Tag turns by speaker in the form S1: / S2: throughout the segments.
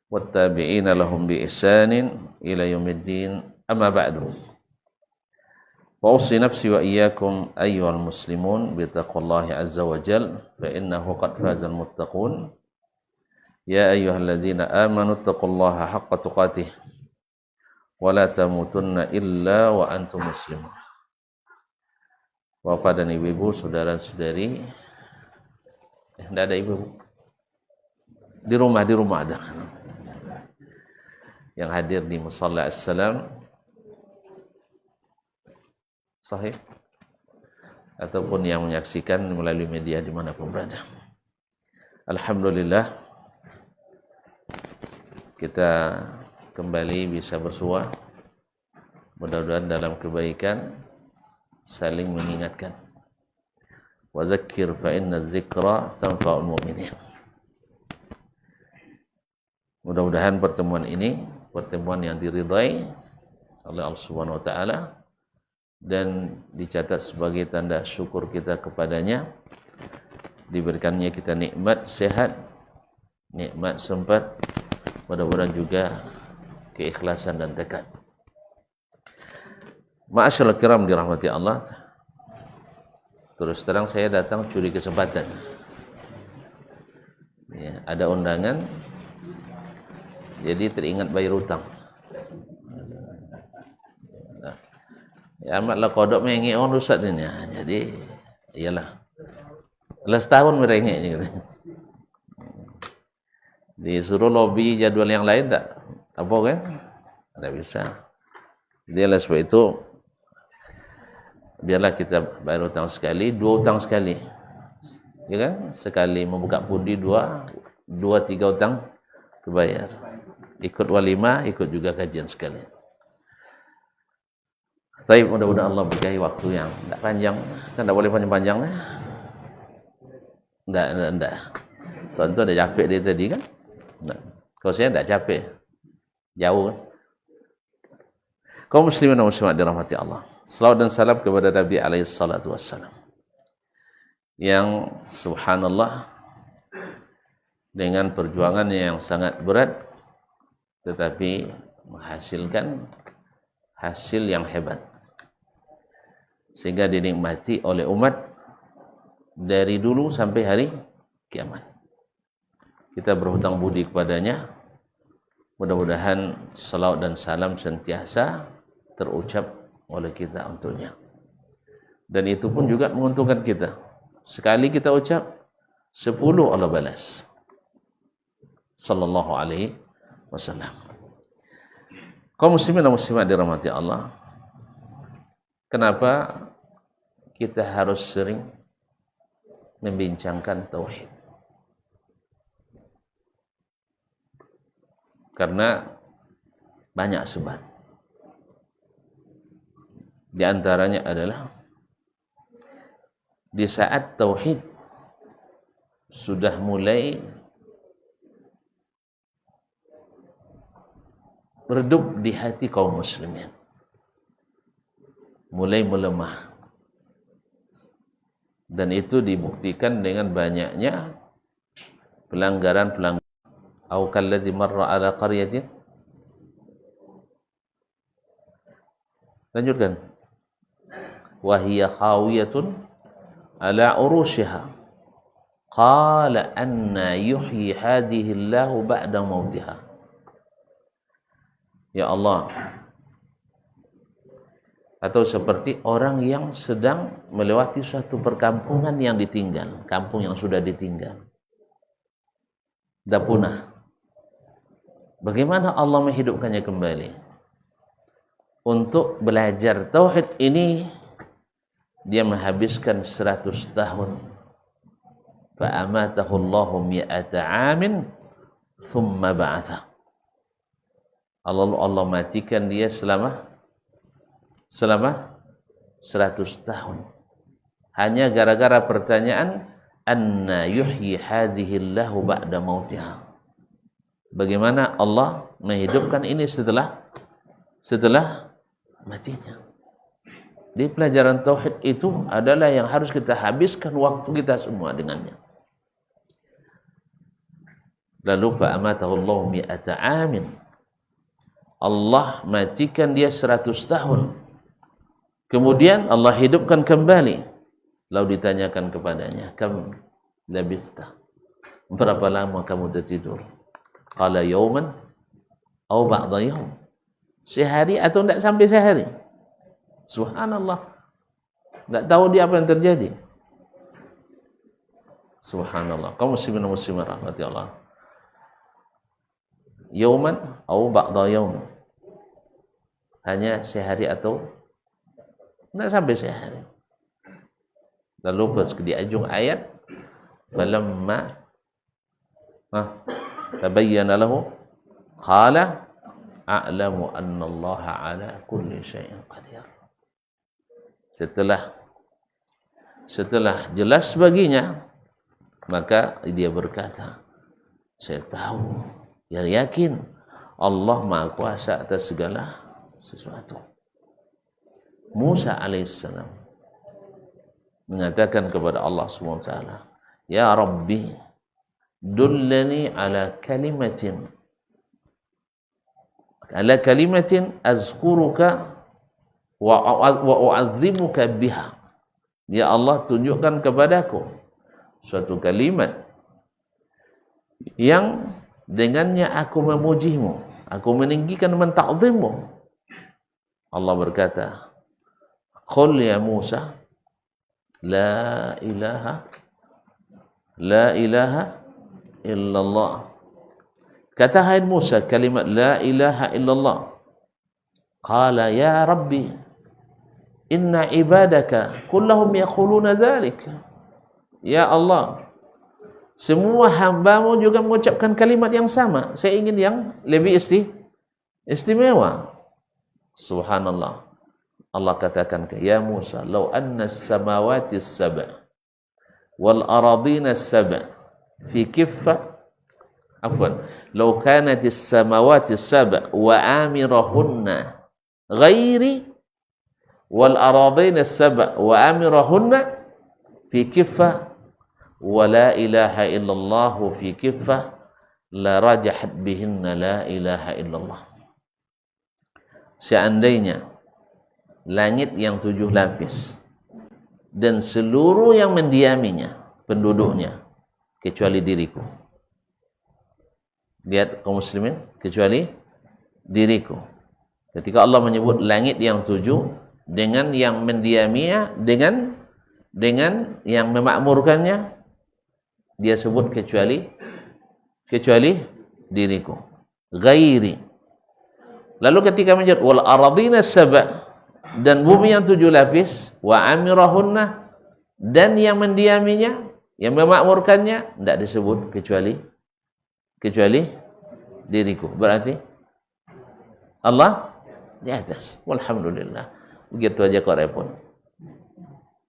S1: والتابعين لهم بإحسان إلى يوم الدين أما بعد وأوصي نفسي وإياكم أيها المسلمون بتقوى الله عز وجل فإنه قد فاز المتقون يا أيها الذين آمنوا اتقوا الله حق تقاته ولا تموتن إلا وأنتم مسلمون. Bapak dan ibu-ibu, saudara-saudari, tidak ada ibu-ibu di rumah ada yang hadir di Musalla As-Salam, sahih, ataupun yang menyaksikan melalui media dimanapun berada. Alhamdulillah, kita kembali bisa bersua, mudah-mudahan dalam kebaikan, saling mengingatkan. Wa zakkir fa inna dzikra tanfa'ul mu'minin. Mudah-mudahan pertemuan ini pertemuan yang diridai oleh Allah Subhanahu wa taala dan dicatat sebagai tanda syukur kita kepadanya, diberikannya kita nikmat sehat, nikmat sempat, mudah-mudahan juga keikhlasan dan tekad. Ma'asyiral kiram dirahmati Allah. Terus terang saya datang curi kesempatan. Ya, ada undangan, jadi teringat bayar hutang. Ya amatlah kodok mengi orang rusak dunia. Jadi iyalah. Lepas tahun merengek gitu. Disuruh lobby jadwal yang lain tak? Apa kan? Tidak bisa. Dia lah sebab itu biarlah kita bayar hutang sekali, dua hutang sekali. Ya kan? Sekali membuka pundi dua tiga hutang kebayar. Ikut walimah, ikut juga kajian sekali. Tapi mudah-mudahan Allah berkahi waktu yang tidak panjang. Kan tidak boleh panjang-panjang. Tidak. Tuan-tuan dah capek dia tadi kan? Tidak. Kalau saya tidak capek. Jauh kan? Kaum muslimin dan muslimat dirahmati Allah. Salawat dan salam kepada Nabi alaihi salatu wassalam. Yang subhanallah dengan perjuangan yang sangat berat tetapi menghasilkan hasil yang hebat. Sehingga dinikmati oleh umat dari dulu sampai hari kiamat. Kita berhutang budi kepadanya. Mudah-mudahan salawat dan salam sentiasa terucap oleh kita untuknya. Dan itu pun juga menguntungkan kita. Sekali kita ucap, 10 Allah balas. Sallallahu alaihi wasallam. Kaum muslimin dan muslimat dirahmati Allah. Kenapa kita harus sering membincangkan tauhid? Karena banyak sebab. Di antaranya adalah di saat tauhid sudah mulai redup di hati kaum muslimin, mulai melemah, dan itu dibuktikan dengan banyaknya pelanggaran-pelanggaran. Au kalladzi marra ala qaryatin. Lanjutkan. Wa hiya khawiyatun ala urushiha. Qala anna yuhyi hadhihi Allahu ba'da mautiha. Ya Allah. Atau seperti orang yang sedang melewati suatu perkampungan yang ditinggal, kampung yang sudah ditinggal, dah punah. Bagaimana Allah menghidupkannya kembali? Untuk belajar tauhid ini dia menghabiskan 100 tahun. Fa amatahu Allahu mi'ata 'amin thumma ba'atha. Allah matikan dia selama 100 tahun. Hanya gara-gara pertanyaan anna yuhyi hadhihi Allahu ba'da mautiha. Bagaimana Allah menghidupkan ini setelah matinya. Di pelajaran tauhid itu adalah yang harus kita habiskan waktu kita semua dengannya. Lalu fa'amatahu Allah mi'ata amin. Allah matikan dia 100 tahun. Kemudian Allah hidupkan kembali. Lalu ditanyakan kepadanya, "Kam labista?" Berapa lama kamu tertidur? Qala yawman aw ba'da yawm. Sehari atau tidak sampai sehari. Subhanallah. Tidak tahu dia apa yang terjadi. Subhanallah. Kaum muslimin dan muslimat rahmati Allah. Yawman aw ba'da yawm. Hanya sehari atau tidak sampai sehari. Lalu di ujung ayat, falamma tabayyana lahu qala a'lamu anna Allah ala kulli syai'in qadir. Setelah jelas baginya, maka dia berkata, saya tahu, yakin Allah Maha Kuasa atas segala sesuatu. Musa alaihissalam mengatakan kepada Allah SWT, Ya Rabbi, dullani ala kalimatin azkuruka wa u'azzimuka biha. Ya Allah, tunjukkan kepadaku suatu kalimat yang dengannya aku memujimu, aku meninggikan, mentakzimmu. Allah berkata, Qul ya Musa, la ilaha illallah. Kata hai Musa kalimat la ilaha illallah. Qala ya Rabbi, inna ibadaka kullahum yaquluna dzalik. Ya Allah, semua hambamu juga mengucapkan kalimat yang sama. Saya ingin yang lebih istimewa. Subhanallah. Allah katakan, ya Musa, law anna as-samawati as-sab' wal aradina as-sab' fi kiffa, afwan, law kanat as-samawati as-sab' wa amirahunna ghairi wal aradina as-sab' wa amirahunna fi kiffa wa la ilaha illallah fi kiffa la rajahat bihinna la ilaha illallah. Seandainya langit yang 7 lapis dan seluruh yang mendiaminya, penduduknya, kecuali diriku. Lihat kaum muslimin, kecuali diriku. Ketika Allah menyebut langit yang 7 dengan yang mendiaminya, dengan yang memakmurkannya, dia sebut kecuali diriku, ghairi. Lalu ketika menyebut wal aradina sab'a, dan bumi yang 7 lapis, wa amirahunna, dan yang mendiaminya, yang memakmurkannya, tidak disebut kecuali diriku. Berarti Allah di atas. Walhamdulillah. Begitu aja kok repot.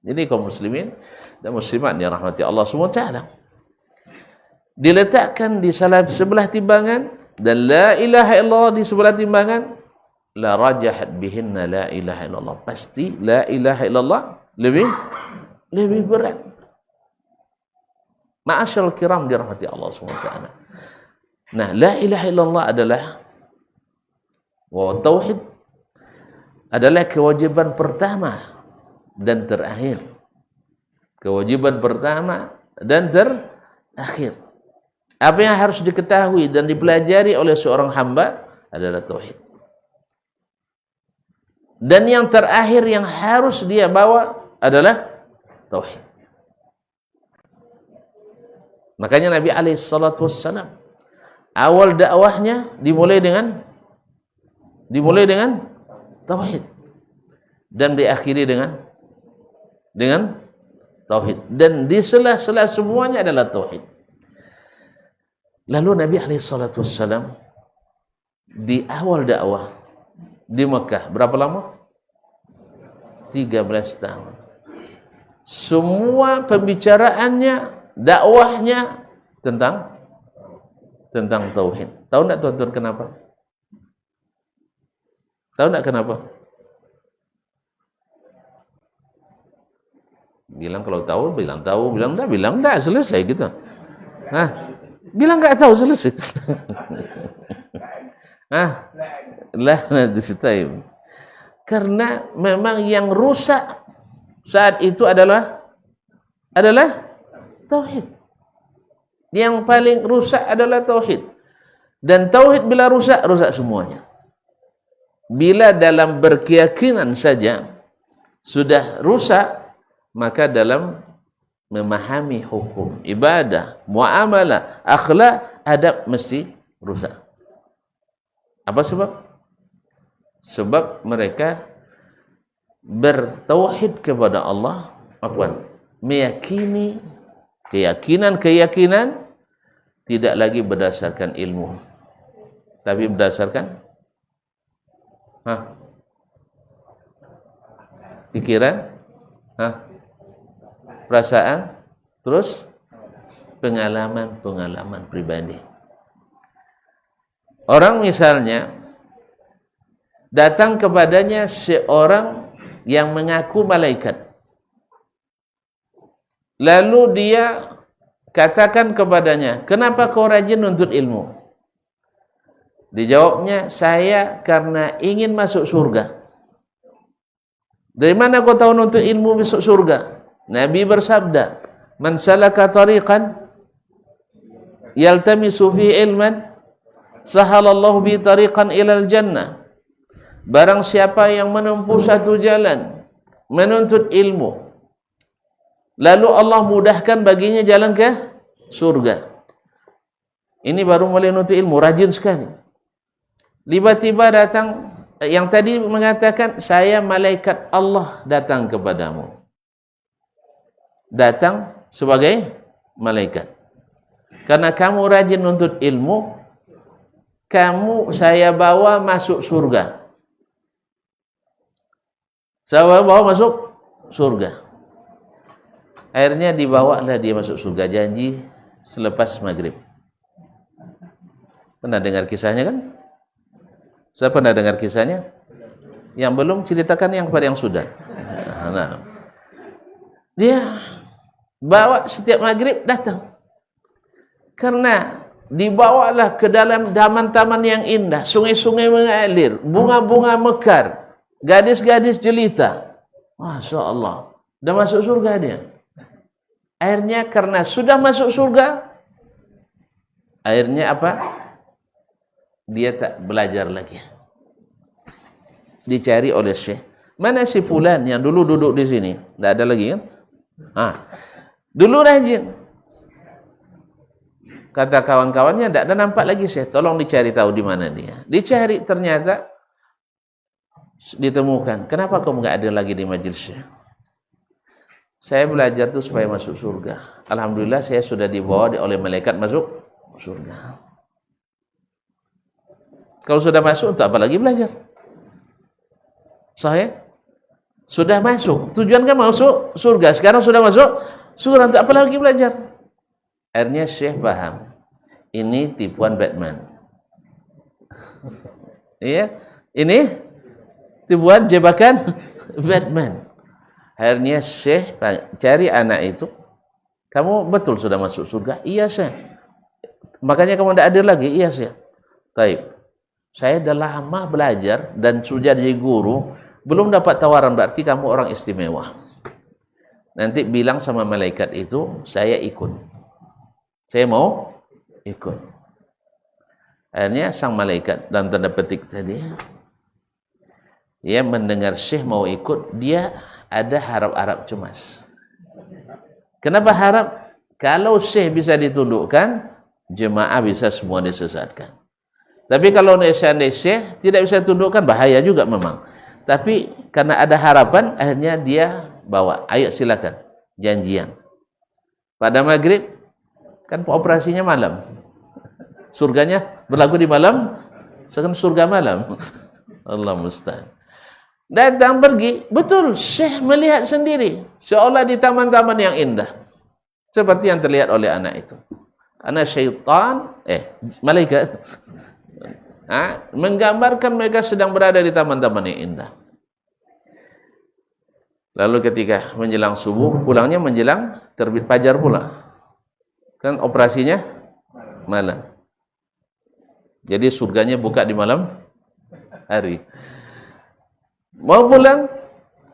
S1: Jadi kaum muslimin dan muslimat yang rahmati Allah SWT, diletakkan di sebelah timbangan, dan la ilaha illallah di sebelah timbangan, la rajahat bihinna la ilaha illallah. Pasti la ilaha illallah lebih berat. Ma'asyal kiram dirahmati Allah SWT. Nah, la ilaha illallah adalah tauhid adalah kewajiban pertama dan terakhir. Kewajiban pertama dan terakhir. Apa yang harus diketahui dan dipelajari oleh seorang hamba adalah tauhid. Dan yang terakhir yang harus dia bawa adalah tauhid. Makanya Nabi SAW awal dakwahnya dimulai dengan tauhid dan diakhiri dengan tauhid, dan di sela-sela semuanya adalah tauhid. Lalu Nabi SAW di awal dakwah di Mekah berapa lama? 13 tahun. Semua pembicaraannya, dakwahnya tentang tauhid. Tahu enggak tuan-tuan kenapa? Tahu enggak kenapa? Bilang kalau tahu, bilang tahu, bilang enggak, selesai gitu. Nah, Bilang nggak tahu, selesai. Lah disitai. Karena memang yang rusak saat itu adalah tauhid. Yang paling rusak adalah tauhid. Dan tauhid bila rusak, rusak semuanya. Bila dalam berkeyakinan saja sudah rusak, maka dalam memahami hukum, ibadah, muamalah, akhlak, adab mesti rusak. Apa sebab? Sebab mereka bertauhid kepada Allah, meyakini keyakinan tidak lagi berdasarkan ilmu, tapi berdasarkan pikiran, perasaan, terus pengalaman pribadi. Orang misalnya datang kepadanya seorang yang mengaku malaikat, lalu dia katakan kepadanya, kenapa kau rajin nuntut ilmu? Dijawabnya, saya karena ingin masuk surga. Dari mana kau tahu nuntut ilmu masuk surga? Nabi bersabda, man salaka tariqan yaltamisu fi ilman sahalallahu bi tariqan ilal jannah. Barang siapa yang menempuh satu jalan menuntut ilmu, lalu Allah mudahkan baginya jalan ke surga. Ini baru mulai nuntut ilmu, rajin sekali. Tiba-tiba datang yang tadi mengatakan, saya malaikat Allah datang kepadamu. Datang sebagai malaikat. Karena kamu rajin nuntut ilmu, saya bawa masuk surga. Saya bawa masuk surga. Akhirnya dibawalah dia masuk surga, janji selepas maghrib. Pernah dengar kisahnya kan? Saya pernah dengar kisahnya. Yang belum, ceritakan yang kepada yang sudah. Nah, dia bawa setiap maghrib datang. Karena dibawalah ke dalam taman-taman yang indah, sungai-sungai mengalir, bunga-bunga mekar, gadis-gadis jelita. Masya Allah, dah masuk surga dia. Akhirnya karena sudah masuk surga, akhirnya apa? Dia tak belajar lagi. Dicari oleh syekh. Mana si fulan yang dulu duduk di sini? Tak ada lagi kan? Dulu rajin. Kata kawan-kawannya, tak ada nampak lagi syekh. Tolong dicari tahu di mana dia. Dicari, ternyata ditemukan. Kenapa kamu enggak ada lagi di majlis syekh? Saya belajar tu supaya masuk surga. Alhamdulillah saya sudah dibawa oleh malaikat masuk surga. Kalau sudah masuk, untuk apa lagi belajar? Saya sudah masuk. Tujuan kan masuk surga. Sekarang sudah masuk surga, untuk apa lagi belajar? Akhirnya syekh paham. Ini tipuan Batman. Iya, ini tipuan jebakan Batman. Akhirnya syekh cari anak itu. Kamu betul sudah masuk surga? Iya syekh. Makanya kamu tidak adil lagi? Iya syekh. Taib. Saya dah lama belajar dan sudah jadi guru, belum dapat tawaran, berarti kamu orang istimewa. Nanti bilang sama malaikat itu, saya ikut. Saya mau ikut. Akhirnya sang malaikat dalam tanda petik tadi, dia mendengar syekh mau ikut, dia ada harap-harap cemas. Kenapa harap? Kalau syekh bisa ditundukkan, jemaah bisa semua disesatkan. Tapi kalau seandainya syekh tidak bisa tundukkan, bahaya juga memang. Tapi karena ada harapan, akhirnya dia bawa, ayo silakan, janjian. Pada maghrib, kan operasinya malam. Surganya berlaku di malam, sekarang surga malam. Allah musta'an. Datang pergi, betul, syekh melihat sendiri, seolah di taman-taman yang indah. Seperti yang terlihat oleh anak itu. Karena syaitan, malaikat, menggambarkan mereka sedang berada di taman-taman yang indah. Lalu ketika menjelang subuh, pulangnya menjelang terbit fajar pula. Kan operasinya malam. Jadi surganya buka di malam hari. Mau pulang?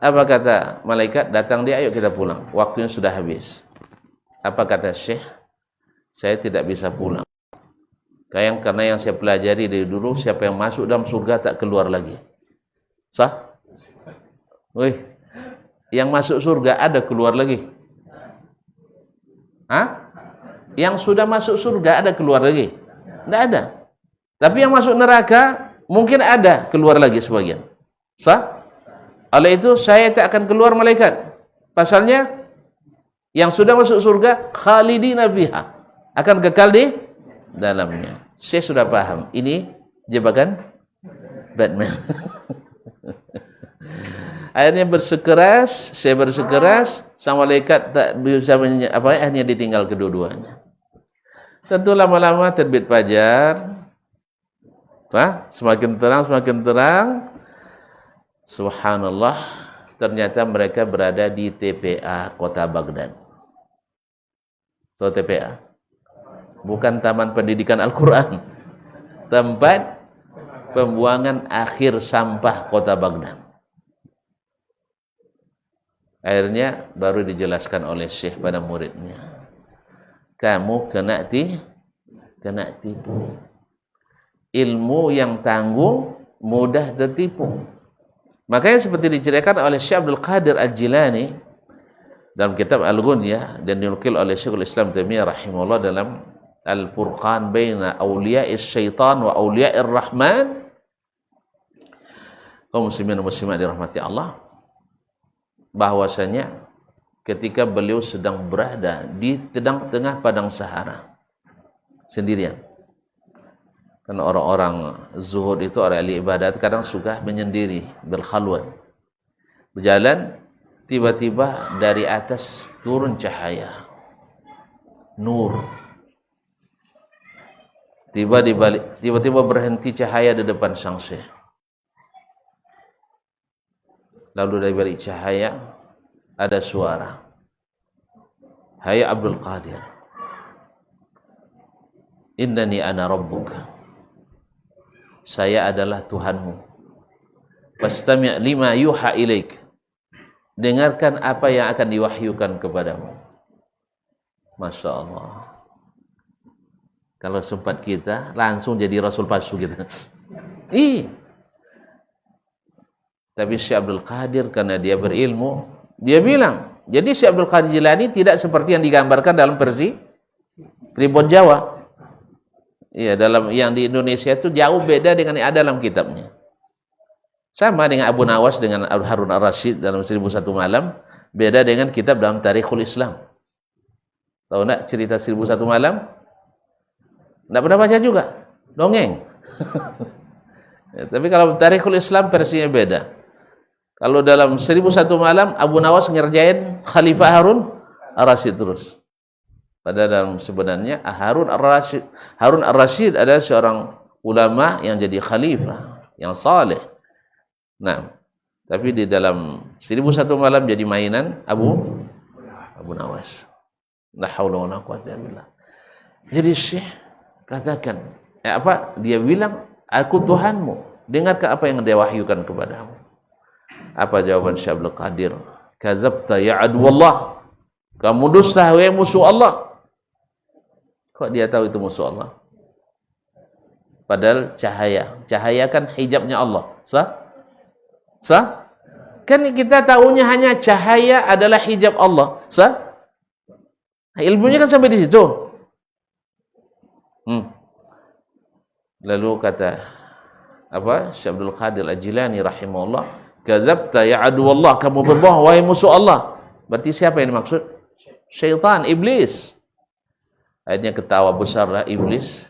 S1: Apa kata malaikat? Datang dia, ayo kita pulang. Waktunya sudah habis. Apa kata Syekh? Saya tidak bisa pulang. Karena yang saya pelajari dari dulu, siapa yang masuk dalam surga tak keluar lagi. Sah? Wih, yang masuk surga ada keluar lagi? Hah? Yang sudah masuk surga ada keluar lagi? Tidak ada. Tapi yang masuk neraka mungkin ada keluar lagi sebagian. Sah? Oleh itu saya tak akan keluar malaikat. Pasalnya yang sudah masuk surga khalidina fiha, akan kekal di dalamnya. Saya sudah paham. Ini jebakan Batman. Akhirnya bersikeras, saya bersikeras, sang malaikat tak bisa hanya ditinggal kedua-duanya. Tentu lama-lama terbit fajar. Semakin terang. Subhanallah, ternyata mereka berada di TPA kota Baghdad. Tahu TPA? Bukan Taman Pendidikan Al-Quran. Tempat pembuangan akhir sampah kota Baghdad. Akhirnya baru dijelaskan oleh Syekh pada muridnya. Kamu kena tipu. Ilmu yang tanggung mudah tertipu. Makanya seperti diceritakan oleh Syekh Abdul Qadir Al-Jilani dalam kitab Al-Ghunyah dan dinukil oleh Syekhul Islam Taimiyah rahimahullah dalam Al-Furqan baina awliya'is syaitan wa awliya'ir rahman. Kaum muslimin dan muslimat dirahmati Allah, bahwasanya ketika beliau sedang berada di tengah padang Sahara sendirian. Karena orang-orang zuhud itu, orang ahli ibadat, kadang suka menyendiri, berkhalwat. Berjalan, tiba-tiba dari atas turun cahaya, nur. Tiba-tiba berhenti cahaya di depan sang syekh. Lalu dari balik cahaya ada suara. Hai Abdul Qadir, innani ana rabbuka. Saya adalah Tuhanmu. Fastami' lima yuha ilaik. Dengarkan apa yang akan diwahyukan kepadamu. Masya Allah. Kalau sempat kita langsung jadi rasul palsu gitu. Tapi Syekh Abdul Qadir karena dia berilmu, dia bilang, jadi Syekh Abdul Qadir Jilani tidak seperti yang digambarkan dalam versi Tribun Jawa. Iya, dalam yang di Indonesia itu jauh beda dengan yang ada dalam kitabnya. Sama dengan Abu Nawas dengan Harun Ar-Rasyid dalam 1001 Malam, beda dengan kitab dalam Tarikhul Islam. Tahu enggak cerita 1001 Malam? Enggak pernah baca juga, dongeng. Ya, tapi kalau Tarikhul Islam versinya beda. Kalau dalam 1001 Malam Abu Nawas ngerjain Khalifah Harun Ar-Rasyid terus. Padahal dalam sebenarnya Harun Ar-Rasyid adalah seorang ulama yang jadi khalifah, yang saleh. Nah, tapi di dalam 1001 Malam jadi mainan Abu Nawas. La haula wala quwwata illa billah. Jadi Syekh katakan, dia bilang, aku Tuhanmu, dengarkan apa yang dia wahyukan kepadamu. Apa jawaban Syekh Abdul Qadir? Kadzabta ya aduwallah. Kamu dusta, wahai musuh Allah. Kok dia tahu itu musuh Allah? Padahal cahaya kan hijabnya Allah. Sah? Kan kita tahunya hanya cahaya adalah hijab Allah. Sah? Ilmunya kan sampai di situ. Lalu kata Syekh Abdul Qadir Al-Jilani rahimahullah, kadzabta ya aduwallah, kamu berbohong wahai musuh Allah. Berarti siapa yang dimaksud? Syaitan, iblis. Akhirnya ketawa besarlah iblis.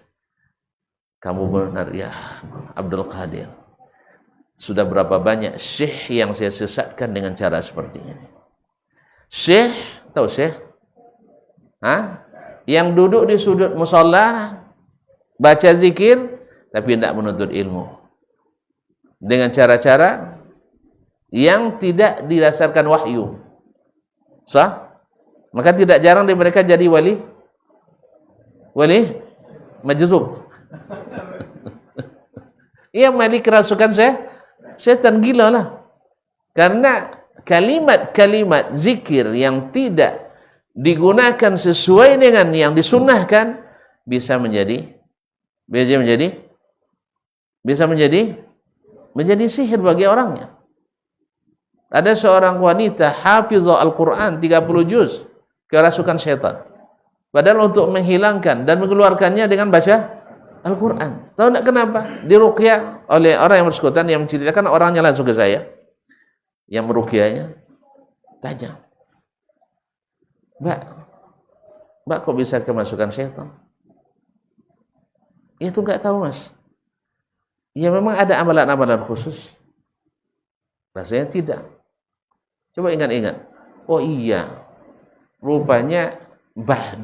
S1: Kamu benar ya Abdul Qadir. Sudah berapa banyak syekh yang saya sesatkan dengan cara seperti ini. Syekh, tahu syekh? Yang duduk di sudut musalla, baca zikir, tapi tidak menuntut ilmu. Dengan cara-cara yang tidak didasarkan wahyu. Sah? Maka tidak jarang dari mereka jadi wali majzub. Ia malik kerasukan setan, gila lah. Karena kalimat-kalimat zikir yang tidak digunakan sesuai dengan yang disunnahkan bisa menjadi sihir bagi orangnya. Ada seorang wanita hafizah Al-Quran 30 juz, kerasukan syaitan. Padahal untuk menghilangkan dan mengeluarkannya dengan baca Al-Quran. Tahu tak kenapa? Diruqyah oleh orang yang bersekutan, yang menceritakan orangnya langsung ke saya. Yang meruqyahnya tanya, Mbak kok bisa kemasukan syaitan? Itu enggak tahu, Mas. Ya memang ada amalan-amalan khusus. Rasanya tidak. Coba ingat-ingat. Oh iya, rupanya Mbah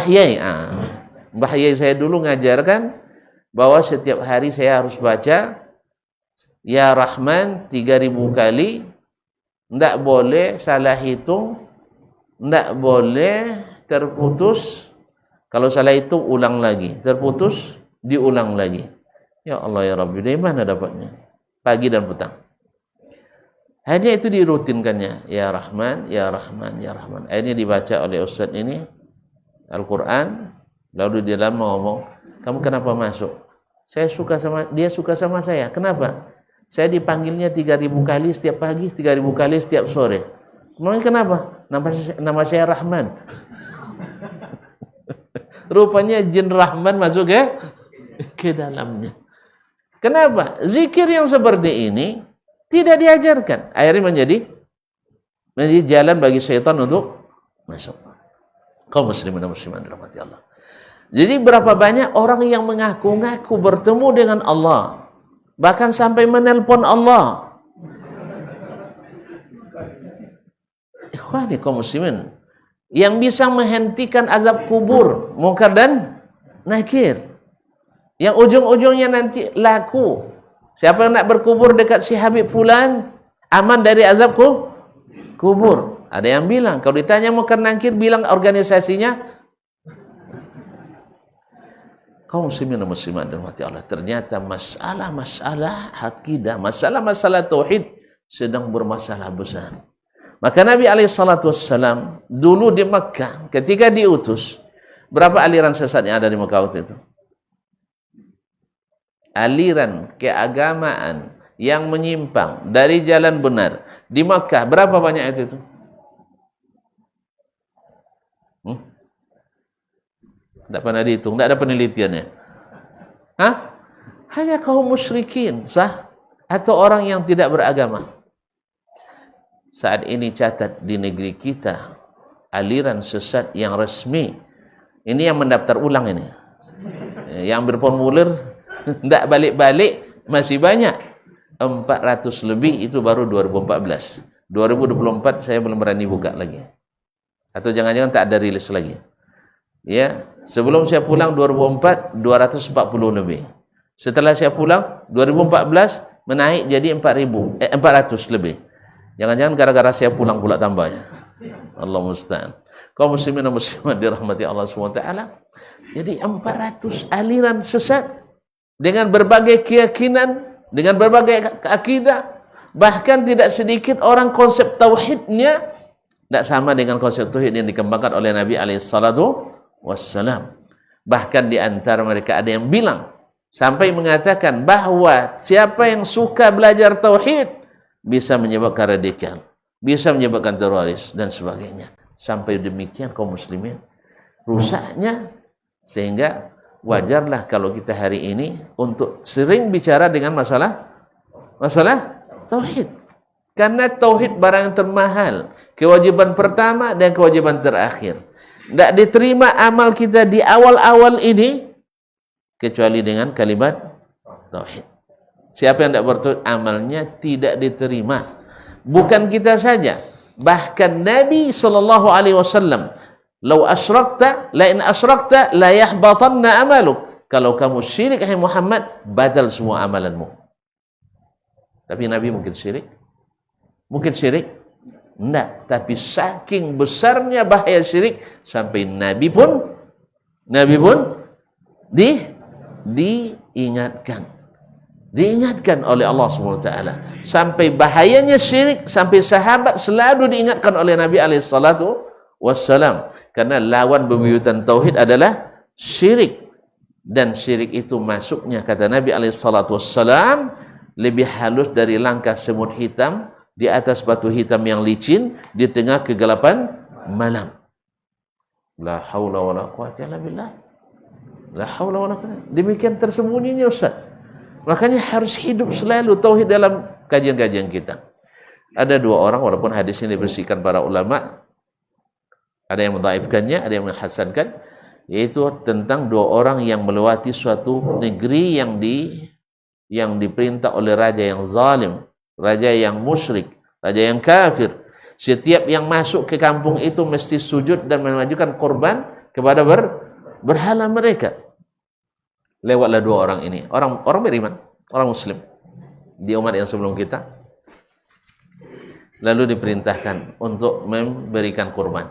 S1: Yai. Mbah Yai saya dulu ngajarkan bahwa setiap hari saya harus baca Ya Rahman 3000 kali. Tidak boleh salah hitung, tidak boleh terputus. Kalau salah hitung ulang lagi, terputus diulang lagi. Ya Allah ya Rabbi, dari mana dapatnya? Pagi dan petang. Hanya itu dirutinkannya. Ya Rahman, Ya Rahman, Ya Rahman. Akhirnya dibaca oleh Ustaz ini Al-Quran. Lalu dia dalam ngomong, kamu kenapa masuk? Dia suka sama saya. Kenapa? Saya dipanggilnya 3000 kali setiap pagi, 3000 kali setiap sore. Memang kenapa? Nama saya Rahman. Rupanya jin Rahman masuk ke dalamnya. Kenapa? Zikir yang seperti ini tidak diajarkan. Akhirnya menjadi jalan bagi syaitan untuk masuk. Kaum muslimin dan muslimat dirahmati Allah. Jadi berapa banyak orang yang mengaku-ngaku bertemu dengan Allah, bahkan sampai menelpon Allah. Ikhwani kaum muslimin, yang bisa menghentikan azab kubur, munkar dan nakir, yang ujung-ujungnya nanti laku. Siapa yang nak berkubur dekat si Habib Fulan, aman dari azab kubur. Ada yang bilang, kalau ditanya munkar nakir, bilang organisasinya. Kaum muslimin dan muslimat dirahmati Allah, ternyata masalah-masalah akidah, masalah-masalah tauhid sedang bermasalah besar. Maka Nabi SAW dulu di Makkah ketika diutus, berapa aliran sesat yang ada di Makkah waktu itu? Aliran keagamaan yang menyimpang dari jalan benar di Makkah, berapa banyak itu? Tidak pernah dihitung, tidak ada penelitiannya. Hanya kaum musyrikin sah, atau orang yang tidak beragama. Saat ini catat di negeri kita, aliran sesat yang resmi, ini yang mendaftar ulang ini, yang berformulir tidak balik-balik masih banyak, 400 lebih. Itu baru 2014. 2024 saya belum berani buka lagi, atau jangan-jangan tak ada rilis lagi. Ya, sebelum saya pulang 2004 240 lebih. Setelah saya pulang 2014 menaik jadi 400 lebih. Jangan-jangan gara-gara saya pulang pula tambahnya. Allah musta'an. Kaum muslimin dan muslimat dirahmati Allah SWT. Jadi 400 aliran sesat dengan berbagai keyakinan, dengan berbagai akidah. Bahkan tidak sedikit orang konsep tauhidnya tidak sama dengan konsep tauhid yang dikembangkan oleh Nabi SAW. Bahkan di antara mereka ada yang bilang sampai mengatakan bahwa siapa yang suka belajar tauhid bisa menyebabkan radikal, bisa menyebabkan teroris dan sebagainya. Sampai demikian kaum muslimin rusaknya, sehingga wajarlah kalau kita hari ini untuk sering bicara dengan masalah tauhid. Karena tauhid barang yang termahal, kewajiban pertama dan kewajiban terakhir. Tidak diterima amal kita di awal-awal ini kecuali dengan kalimat tauhid. Siapa yang tidak bertauhid, amalnya tidak diterima. Bukan kita saja, bahkan Nabi SAW, "Lau asyrakta, la in asyrakta, la yahbatanna amaluk." Kalau kamu syirik, hai Muhammad, batal semua amalanmu. Tapi Nabi mungkin syirik? Mungkin syirik? Enggak, tapi saking besarnya bahaya syirik sampai Nabi pun diingatkan oleh Allah SWT. Sampai bahayanya syirik, sampai sahabat selalu diingatkan oleh Nabi SAW. Karena lawan bebuyutan tauhid adalah syirik. Dan syirik itu masuknya, kata Nabi SAW, lebih halus dari langkah semut hitam di atas batu hitam yang licin di tengah kegelapan malam. La haula wala quwwata illa billah. La haula wala quwwata. Demikian tersembunyinya, Ustaz. Makanya harus hidup selalu tauhid dalam kajian-kajian kita. Ada dua orang, walaupun hadis ini dibersihkan para ulama, ada yang mendhaifkannya, ada yang menghasankan, yaitu tentang dua orang yang melewati suatu negeri yang diperintah oleh raja yang zalim, raja yang musyrik, raja yang kafir. Setiap yang masuk ke kampung itu mesti sujud dan mengajukan korban kepada berhala mereka. Lewatlah dua orang ini, orang beriman, orang muslim di umat yang sebelum kita, lalu diperintahkan untuk memberikan kurban.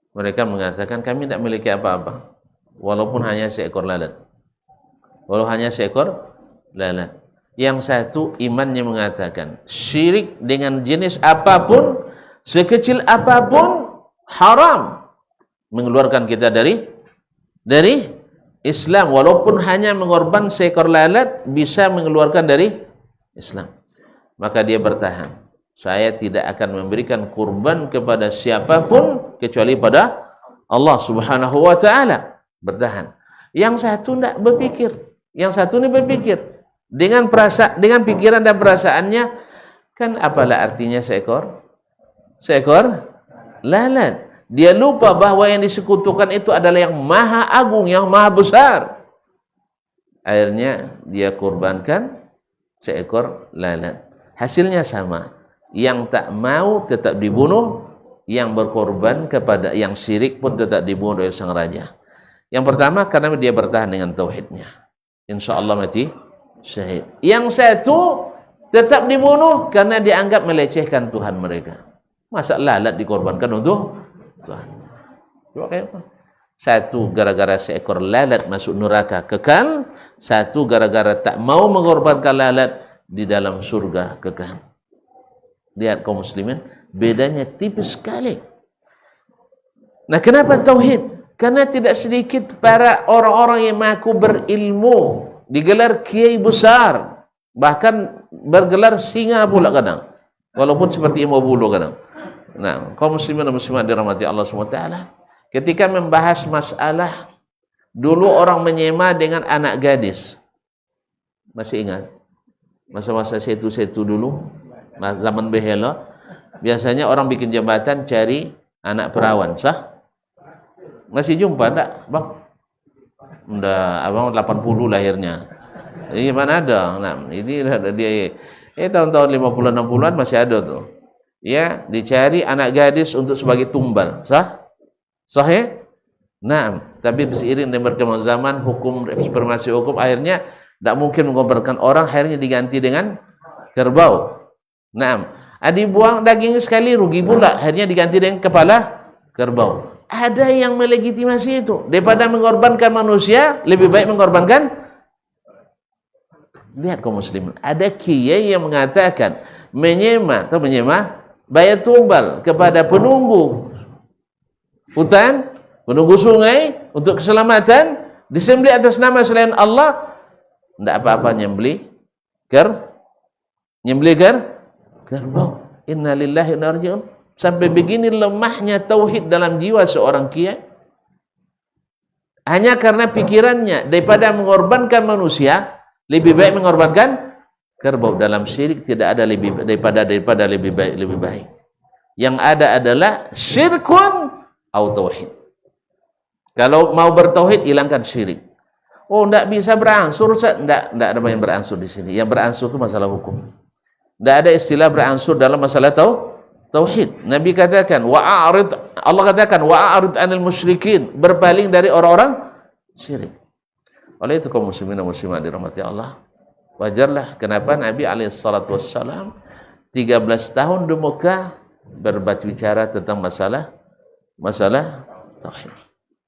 S1: Mereka mengatakan, kami tidak memiliki apa-apa, walaupun hanya seekor lalat. Yang satu imannya mengatakan, syirik dengan jenis apapun, sekecil apapun, haram, mengeluarkan kita dari Islam. Walaupun hanya mengorban seekor lalat, bisa mengeluarkan dari Islam. Maka dia bertahan, saya tidak akan memberikan kurban kepada siapapun kecuali pada Allah Subhanahu wa ta'ala. Bertahan. Yang satu tidak berpikir, yang satu ini berpikir dengan pikiran dan perasaannya, kan apalah artinya seekor lalat. Dia lupa bahwa yang disekutukan itu adalah yang maha agung, yang maha besar. Akhirnya dia kurbankan seekor lalat. Hasilnya sama. Yang tak mau tetap dibunuh, yang berkorban kepada yang syirik pun tetap dibunuh oleh sang raja. Yang pertama karena dia bertahan dengan tauhidnya, insyaallah mati syahid. Yang satu tetap dibunuh karena dianggap melecehkan Tuhan mereka. Masa lalat dikorbankan untuk Tuhan? Coba kayak apa? Satu gara-gara seekor lalat masuk neraka kekal, satu gara-gara tak mau mengorbankan lalat di dalam surga kekal. Lihat kaum muslimin, bedanya tipis sekali. Nah, kenapa tauhid? Karena tidak sedikit para orang-orang yang mengaku berilmu, digelar kiai besar, bahkan bergelar singa pula kadang, walaupun seperti imam bulu kadang. Nah, kaum muslimin dan muslimat dirahmati Allah SWT, ketika membahas masalah, dulu orang menyema dengan anak gadis. Masih ingat? Masa-masa setu-setu dulu, zaman behela, biasanya orang bikin jembatan cari anak perawan, sah? Masih jumpa tak, bang? Udah, abang 80 lahirnya. Ini mana ada? Nah, ini dia. Tahun-tahun 50-60an masih ada tuh. Ya, dicari anak gadis untuk sebagai tumbal, sah? Sah ya? Nah, tapi seiring dengan berkembang zaman, hukum reformasi hukum, akhirnya tak mungkin mengobarkan orang, akhirnya diganti dengan kerbau. Nah, dibuang daging sekali rugi pula, akhirnya diganti dengan kepala kerbau. Ada yang melegitimasi itu. Daripada mengorbankan manusia, lebih baik mengorbankan. Lihat kaum muslimin, ada kiai yang mengatakan menyema bayar tumbal kepada penunggu hutan, penunggu sungai untuk keselamatan, disembelih atas nama selain Allah, tidak apa-apa nyembelih kerbau. Inna lillahi wa inna ilaihi raji'un. Sampai begini lemahnya tauhid dalam jiwa seorang kiai. Hanya karena pikirannya, daripada mengorbankan manusia, lebih baik mengorbankan kerbau. Dalam syirik tidak ada daripada lebih baik. Yang ada adalah syirkun atau tauhid. Kalau mau bertauhid, hilangkan syirik. Oh, tidak bisa beransur, tidak ada yang beransur di sini. Yang beransur itu masalah hukum. Tidak ada istilah beransur dalam masalah tauhid. Nabi katakan, Allah katakan, wa'arid anil musyrikin, berpaling dari orang-orang syirik. Oleh itu kaum muslimin dan muslimat dirahmati Allah, wajarlah kenapa Nabi SAW 13 tahun di Mekah berbicara tentang masalah tauhid.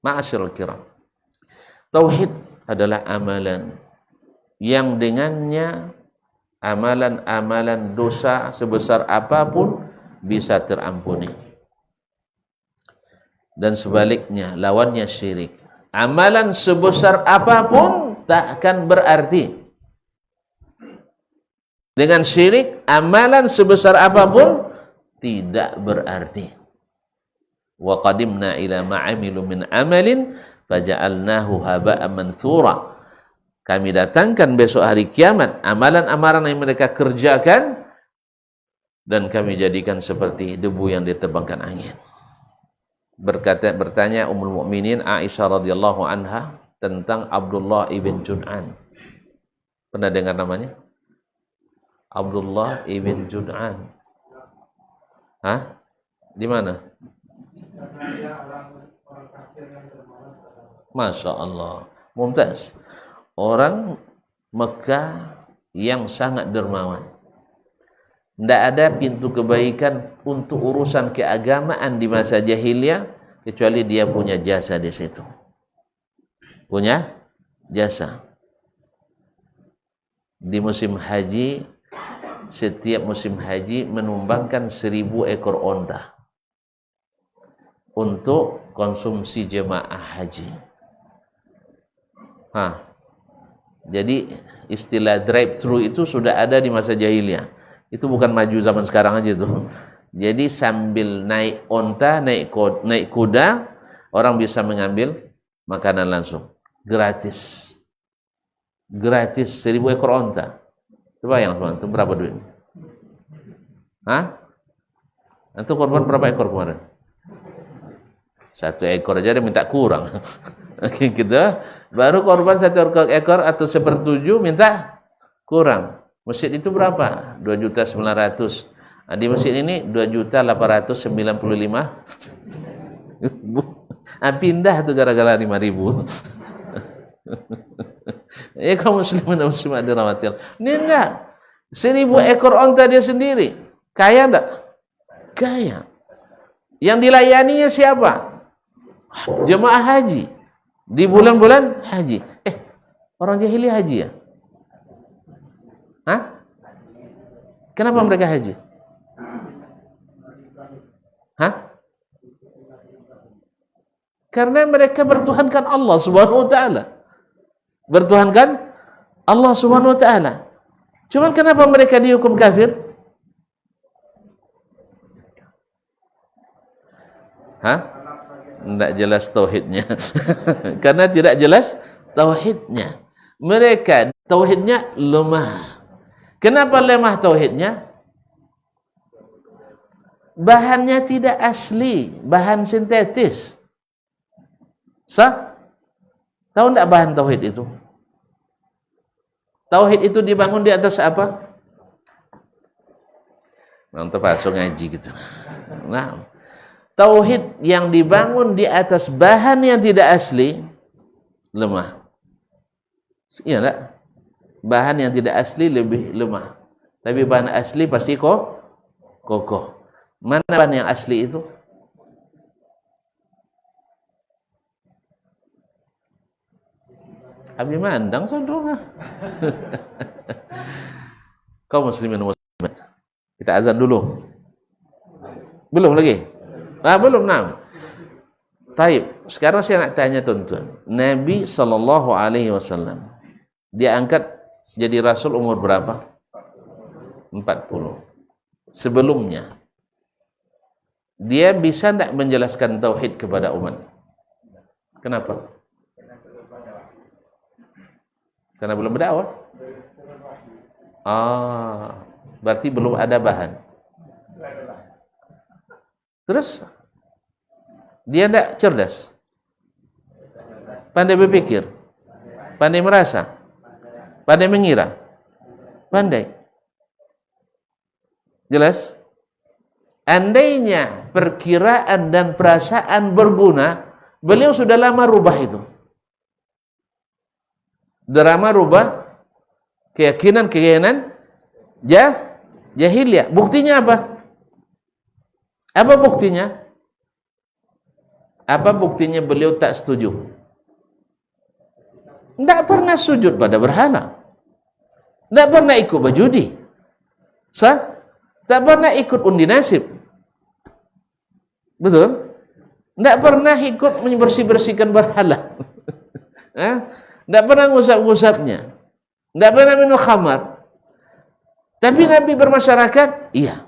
S1: Ma'asyiral kiram, tauhid adalah amalan yang dengannya amalan-amalan dosa sebesar apapun bisa terampuni. Dan sebaliknya, lawannya syirik. Amalan sebesar apapun tak akan berarti. Dengan syirik, amalan sebesar apapun tidak berarti. Wa qadimna ila ma'amilu min amalin faja'alnahu haba'an manthura. Kami datangkan besok hari kiamat amalan-amalan yang mereka kerjakan dan kami jadikan seperti debu yang diterbangkan angin. Bertanya Ummul Mukminin Aisyah radhiyallahu anha tentang Abdullah ibn Jud'an. Pernah dengar namanya? Abdullah ibn Jud'an. Hah? Di mana? Masya Allah, mumtaz. Orang Mekah yang sangat dermawan. Tidak ada pintu kebaikan untuk urusan keagamaan di masa jahiliyah kecuali dia punya jasa di situ. Punya jasa. Di musim haji, setiap musim haji menumbangkan 1000 ekor onta untuk konsumsi jemaah haji. Jadi istilah drive-thru itu sudah ada di masa jahiliyah. Itu bukan maju zaman sekarang aja tuh. Jadi sambil naik onta, naik kuda, orang bisa mengambil makanan langsung. Gratis. Gratis, 1000 ekor onta. Coba yang itu berapa duit? Itu korban berapa ekor kemarin? 1 ekor aja dia minta kurang. Oke, kita baru korban 1 ekor atau 1/7 minta kurang. Masjid itu berapa? 2.900.000. Di masjid ini 2.895.000. Pindah tuh gara-gara 5.000. Kaum muslimin dan muslimat dirahmati Allah. Ini enggak. 1000 ekor onta dia sendiri. Kaya enggak? Kaya. Yang dilayaninya siapa? Jemaah haji. Di bulan-bulan haji. Orang jahiliyah haji ya? Kenapa mereka haji? Karena mereka bertuhankan Allah Subhanahu wa taala. Bertuhankan Allah Subhanahu wa taala. Cuman kenapa mereka dihukum kafir? Tidak jelas tauhidnya. Karena tidak jelas tauhidnya. Mereka tauhidnya lemah. Kenapa lemah tauhidnya? Bahannya tidak asli, bahan sintetis. Tahu tidak bahan tauhid itu? Tauhid itu dibangun di atas apa? Mantap, langsung ngaji gitu. Nah, tauhid yang dibangun di atas bahan yang tidak asli lemah. Iya enggak? Bahan yang tidak asli lebih lemah. Tapi bahan asli pasti kokoh. Mana bahan yang asli itu? Abi mandang saudara. Kaum muslimin muslimat. Kita azan dulu. Belum lagi? Belum, nah. Taib. Sekarang saya nak tanya tuan-tuan. Nabi SAW dia angkat jadi rasul umur berapa? 40. Sebelumnya dia bisa tidak menjelaskan tauhid kepada umat? Kenapa? Karena belum berdakwah. Berarti belum ada bahan. Terus dia tidak cerdas, pandai berpikir, pandai merasa, pandai mengira, pandai. Jelas? Andainya perkiraan dan perasaan berguna, beliau sudah lama rubah itu. Drama rubah keyakinan Jahiliyah. Buktinya apa? Apa buktinya? Apa buktinya beliau tak setuju? Tidak pernah sujud pada berhala. Tidak pernah ikut berjudi. Tak pernah ikut undi nasib. Betul? Tidak pernah ikut membersih-bersihkan berhala. Tidak pernah ngusap-ngusapnya. Tidak pernah minum khamar. Tapi Nabi bermasyarakat, iya.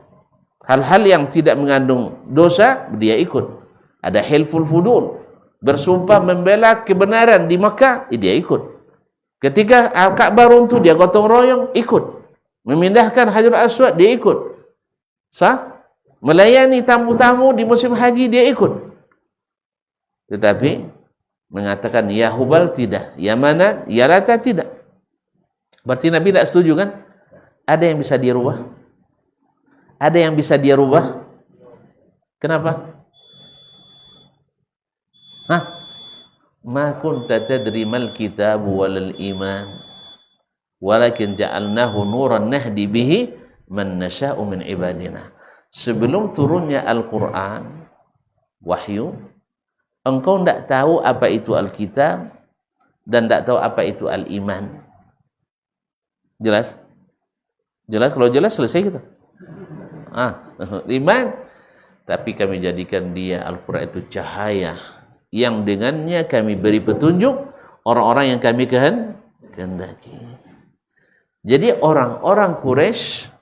S1: Hal-hal yang tidak mengandung dosa, dia ikut. Ada hilful fudul, bersumpah membela kebenaran di Makkah, dia ikut. Ketika Ka'bah runtuh, dia gotong royong, ikut. Memindahkan Hajar Aswad, dia ikut. Melayani tamu-tamu di musim haji, dia ikut. Tetapi mengatakan ya Hubal tidak, ya Manat, ya Lata tidak. Berarti Nabi tidak setuju kan? Ada yang bisa dia rubah? Ada yang bisa dia rubah? Kenapa? Ma kunta tadri mal kitab wal iman walakin ja'alnahu nuran nahdi bihi man nasha'u min ibadina. Sebelum turunnya Al-Quran, wahyu, engkau tidak tahu apa itu Alkitab dan tidak tahu apa itu Al-Iman. Jelas? Jelas? Kalau jelas selesai kita. Iman. Tapi kami jadikan dia Al-Quran itu cahaya yang dengannya kami beri petunjuk orang-orang yang kami kehendaki. Jadi orang-orang Quraisy,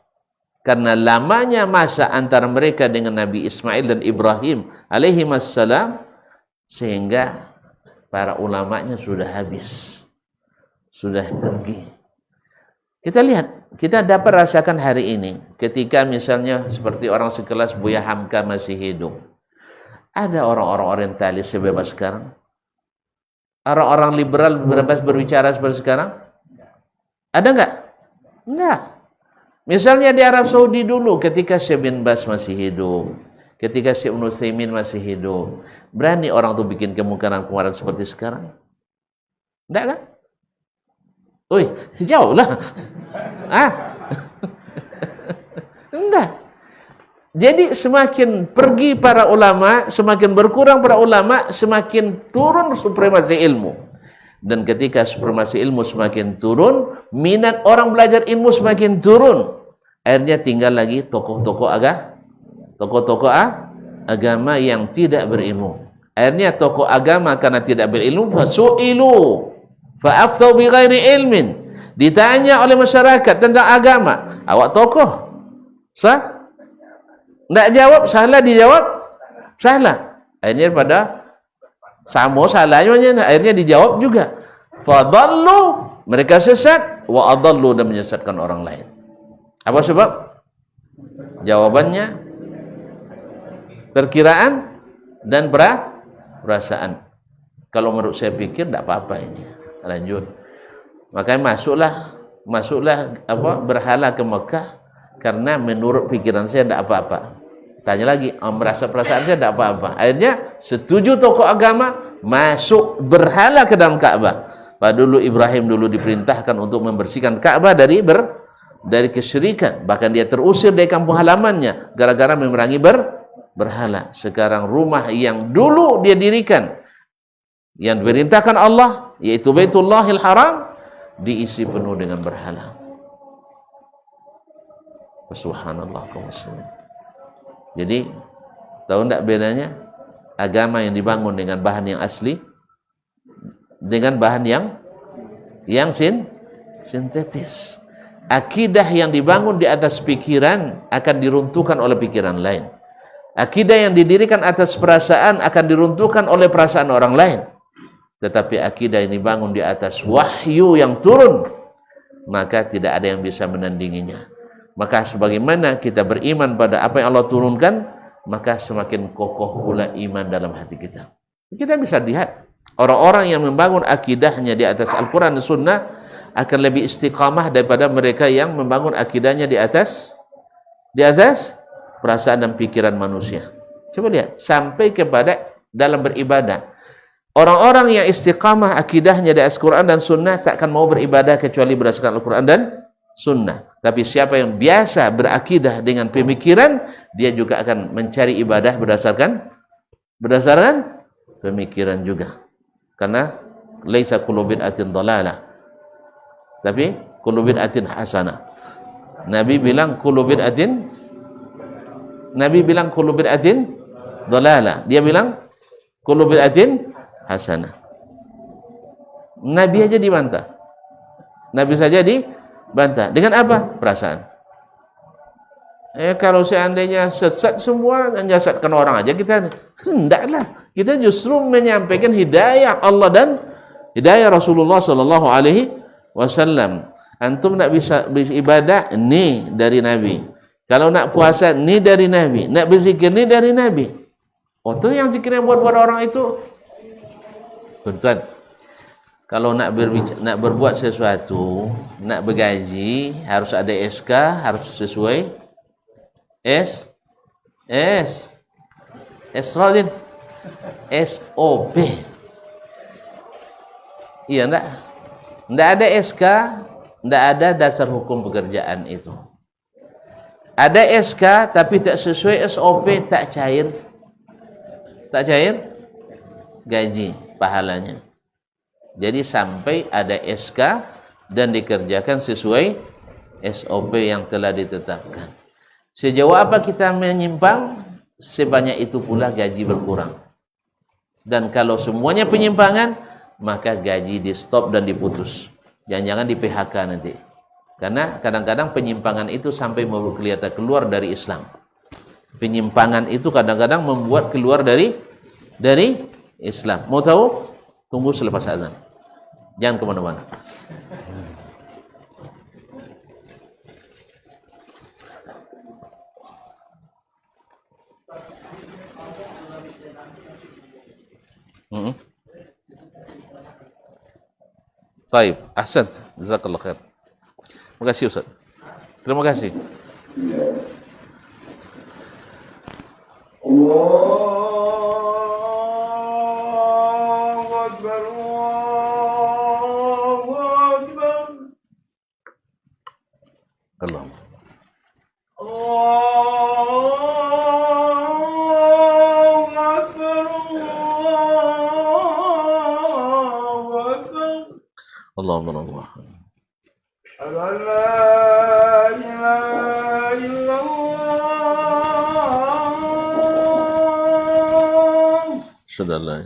S1: karena lamanya masa antara mereka dengan Nabi Ismail dan Ibrahim alaihi wassalam, sehingga para ulamanya sudah habis, sudah pergi. Kita lihat, kita dapat rasakan hari ini ketika misalnya seperti orang sekelas Buya Hamka masih hidup. Ada orang-orang orientalis sebebas sekarang? Orang-orang liberal bebas berbicara seperti sekarang? Ada enggak? Enggak. Misalnya di Arab Saudi dulu ketika Syekh bin Baz masih hidup, ketika Syekh Ibnu Utsaimin masih hidup, berani orang tuh bikin kemungkaran-kemungkaran seperti sekarang? Enggak kan? Jauh lah. Enggak. Jadi semakin pergi para ulama, semakin berkurang para ulama, semakin turun supremasi ilmu. Dan ketika supremasi ilmu semakin turun, minat orang belajar ilmu semakin turun. Akhirnya tinggal lagi tokoh-tokoh agama yang tidak berilmu. Akhirnya tokoh agama karena tidak berilmu, fasu'ilu fa'aftau bighairi ilmin. Ditanya oleh masyarakat tentang agama, awak tokoh, sah? Tidak jawab, salah, dijawab, salah. Akhirnya pada sama salahnya, akhirnya dijawab juga. Fadallu, mereka sesat, wa adallu, dan menyesatkan orang lain. Apa sebab? Jawabannya perkiraan dan perasaan. Kalau menurut saya pikir tidak apa-apa ini. Lanjut. Makanya masuklah berhala ke Mekah karena menurut pikiran saya tidak apa-apa. Tanya lagi, merasa perasaan saya tidak apa-apa. Akhirnya setuju tokoh agama masuk berhala ke dalam Ka'bah. Dulu Ibrahim dulu diperintahkan untuk membersihkan Ka'bah dari kesyirikan. Bahkan dia terusir dari kampung halamannya gara-gara memerangi berhala. Sekarang rumah yang dulu dia dirikan, yang diperintahkan Allah, yaitu Baitullahil Haram, diisi penuh dengan berhala. Subhanallah kaum muslimin. Jadi tahu tidak bedanya agama yang dibangun dengan bahan yang asli dengan bahan yang sintetis. Akidah yang dibangun di atas pikiran akan diruntuhkan oleh pikiran lain. Akidah yang didirikan atas perasaan akan diruntuhkan oleh perasaan orang lain. Tetapi akidah yang dibangun di atas wahyu yang turun, maka tidak ada yang bisa menandinginya. Maka sebagaimana kita beriman pada apa yang Allah turunkan, maka semakin kokoh pula iman dalam hati kita. Kita bisa lihat orang-orang yang membangun akidahnya di atas Al-Quran dan Sunnah akan lebih istiqamah daripada mereka yang membangun akidahnya di atas perasaan dan pikiran manusia. Coba lihat, sampai kepada dalam beribadah. Orang-orang yang istiqamah akidahnya di atas Al-Quran dan Sunnah tak akan mau beribadah kecuali berdasarkan Al-Quran dan Sunnah. Tapi siapa yang biasa berakidah dengan pemikiran, dia juga akan mencari ibadah berdasarkan pemikiran juga. Karena laisa kullu bid'atin dhalalah, tapi kullu bid'atin hasanah. Nabi bilang kullu bid'atin dhalalah. Dia bilang kullu bid'atin hasanah. Nabi aja dibantah. Nabi saja dibantah. Dengan apa? Perasaan. Kalau seandainya sesat semua, menyesatkan orang aja, kita hendaklah. Kita justru menyampaikan hidayah Allah dan hidayah Rasulullah sallallahu alaihi wasallam. Antum nak bisa beribadah, ni dari Nabi. Kalau nak puasa, ni dari Nabi. Nak berzikir, ni dari Nabi. Oh, tu yang zikir yang buat-buat orang itu. Tuan-tuan, kalau nak berbuat sesuatu, nak bergaji, harus ada SK, harus sesuai Rodin, SOP. Iya enggak? Enggak ada SK, enggak ada dasar hukum pekerjaan itu. Ada SK tapi tak sesuai SOP, tak cair gaji pahalanya. Jadi sampai ada SK dan dikerjakan sesuai SOP yang telah ditetapkan. Sejauh apa kita menyimpang, sebanyak itu pula gaji berkurang. Dan kalau semuanya penyimpangan, maka gaji di stop dan diputus. Jangan-jangan di PHK nanti. Karena kadang-kadang penyimpangan itu sampai kelihatan keluar dari Islam. Penyimpangan itu kadang-kadang membuat keluar dari Islam. Mau tahu? Tunggu selepas azan. Jangan kemana-mana. Baik, ahsant. Jazakallah khair. Terima kasih Ustaz. Terima kasih. Allah. Sudahlah.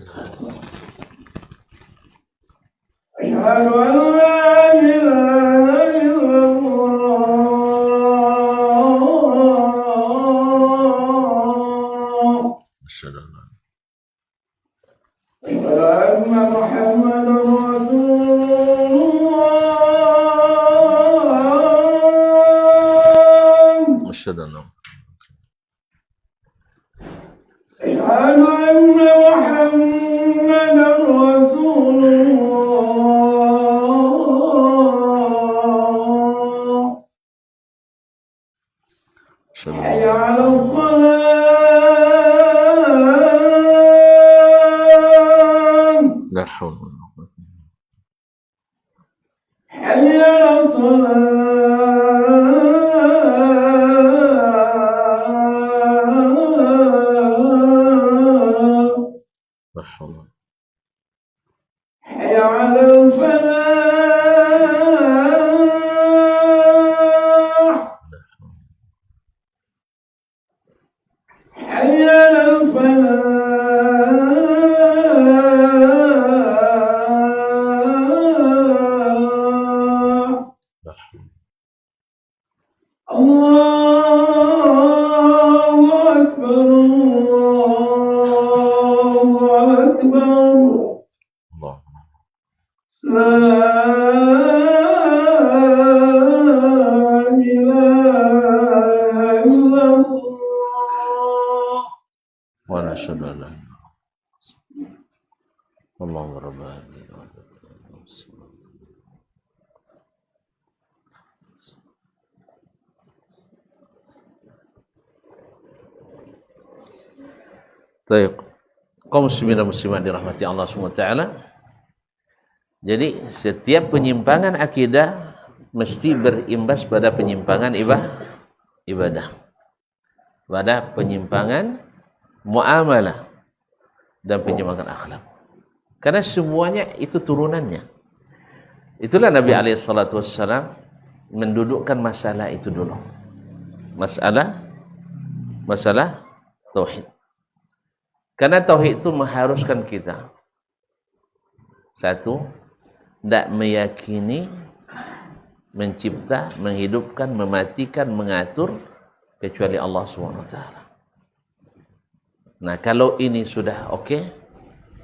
S1: Baik, kaum muslimin dan muslimat dirahmati Allah SWT. Jadi setiap penyimpangan akidah mesti berimbas pada penyimpangan ibadah, pada penyimpangan muamalah dan penyimpangan akhlak. Karena semuanya itu turunannya. Itulah Nabi SAW mendudukkan masalah itu dulu. Masalah tauhid. Karena tauhid itu mengharuskan kita, satu, tidak meyakini, mencipta, menghidupkan, mematikan, mengatur kecuali Allah SWT. Nah, kalau ini sudah oke,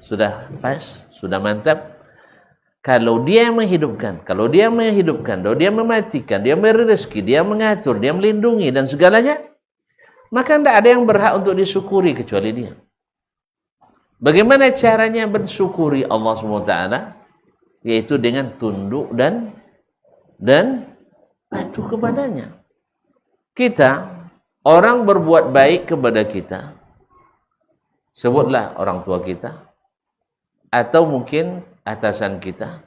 S1: sudah pas, sudah mantap. Kalau dia menghidupkan, kalau dia mematikan, dia memberi rezeki, dia mengatur, dia melindungi dan segalanya, maka tidak ada yang berhak untuk disyukuri kecuali dia. Bagaimana caranya bersyukuri Allah SWT? Yaitu dengan tunduk dan patuh kepadanya. Kita, orang berbuat baik kepada kita, sebutlah orang tua kita, atau mungkin atasan kita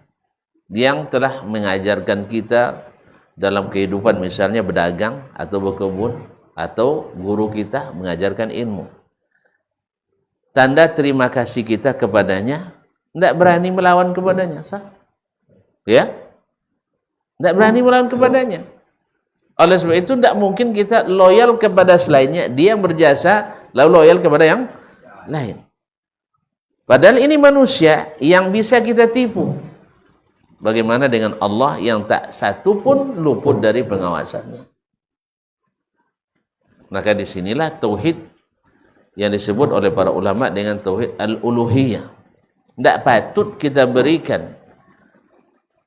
S1: yang telah mengajarkan kita dalam kehidupan, misalnya berdagang atau berkebun, atau guru kita mengajarkan ilmu. Tanda terima kasih kita kepadanya, tidak berani melawan kepadanya, sah? Ya? Tidak berani melawan kepadanya. Oleh sebab itu tidak mungkin kita loyal kepada selainnya. Dia yang berjasa lalu loyal kepada yang lain. Padahal ini manusia yang bisa kita tipu. Bagaimana dengan Allah yang tak satu pun luput dari pengawasannya? Maka disinilah tauhid yang disebut oleh para ulama dengan tauhid al-uluhiyah. Tidak patut kita berikan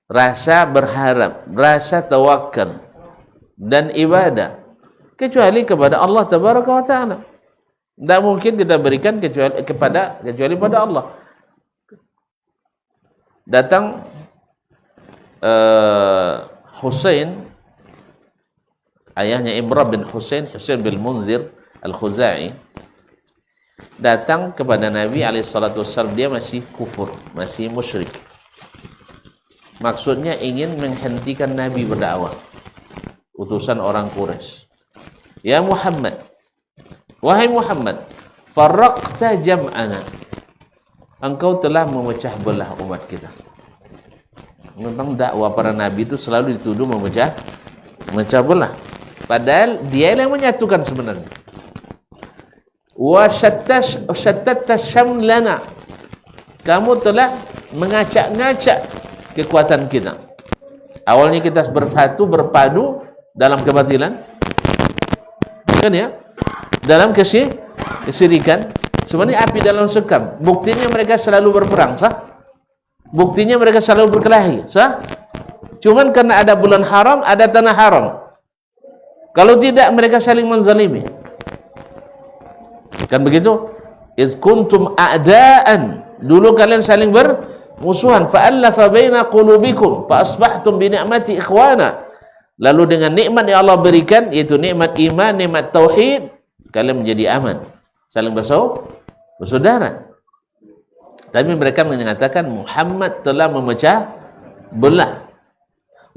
S1: rasa berharap, rasa tawakal dan ibadah kecuali kepada Allah Tabaraka wa Ta'ala. Tidak mungkin kita berikan kecuali pada Allah. Datang Husain, ayahnya Imran bin Husain bin Munzir Al-Khuzai, datang kepada Nabi SAW. Dia masih kufur, masih musyrik. Maksudnya ingin menghentikan Nabi berdakwah, utusan orang Quraisy. Ya Muhammad, wahai Muhammad, farraqta jam'ana, engkau telah memecah belah umat kita. Memang dakwah para nabi itu selalu dituduh memecah belah, padahal dia yang menyatukan sebenarnya. Wa shattatta syamlana, kamu telah mengacak-ngacak kekuatan kita. Awalnya kita berpadu dalam kebatilan, kan ya, dalam kesyirikan. Sebenarnya api dalam sekam. Buktinya mereka selalu berperang, sah? Buktinya mereka selalu berkelahi, sah? Cuman karena ada bulan haram, ada tanah haram. Kalau tidak, mereka saling menzalimi. Kan begitu? Iz kuntum a'daan, dulu kalian saling bermusuhan. Fa'allafa baina qulubikum fa asbahtum bi ni'mati ikhwana. Lalu dengan nikmat yang Allah berikan, yaitu nikmat iman, nikmat tauhid, kalian menjadi aman, saling bersaudara. Tapi mereka mengatakan Muhammad telah memecah belah.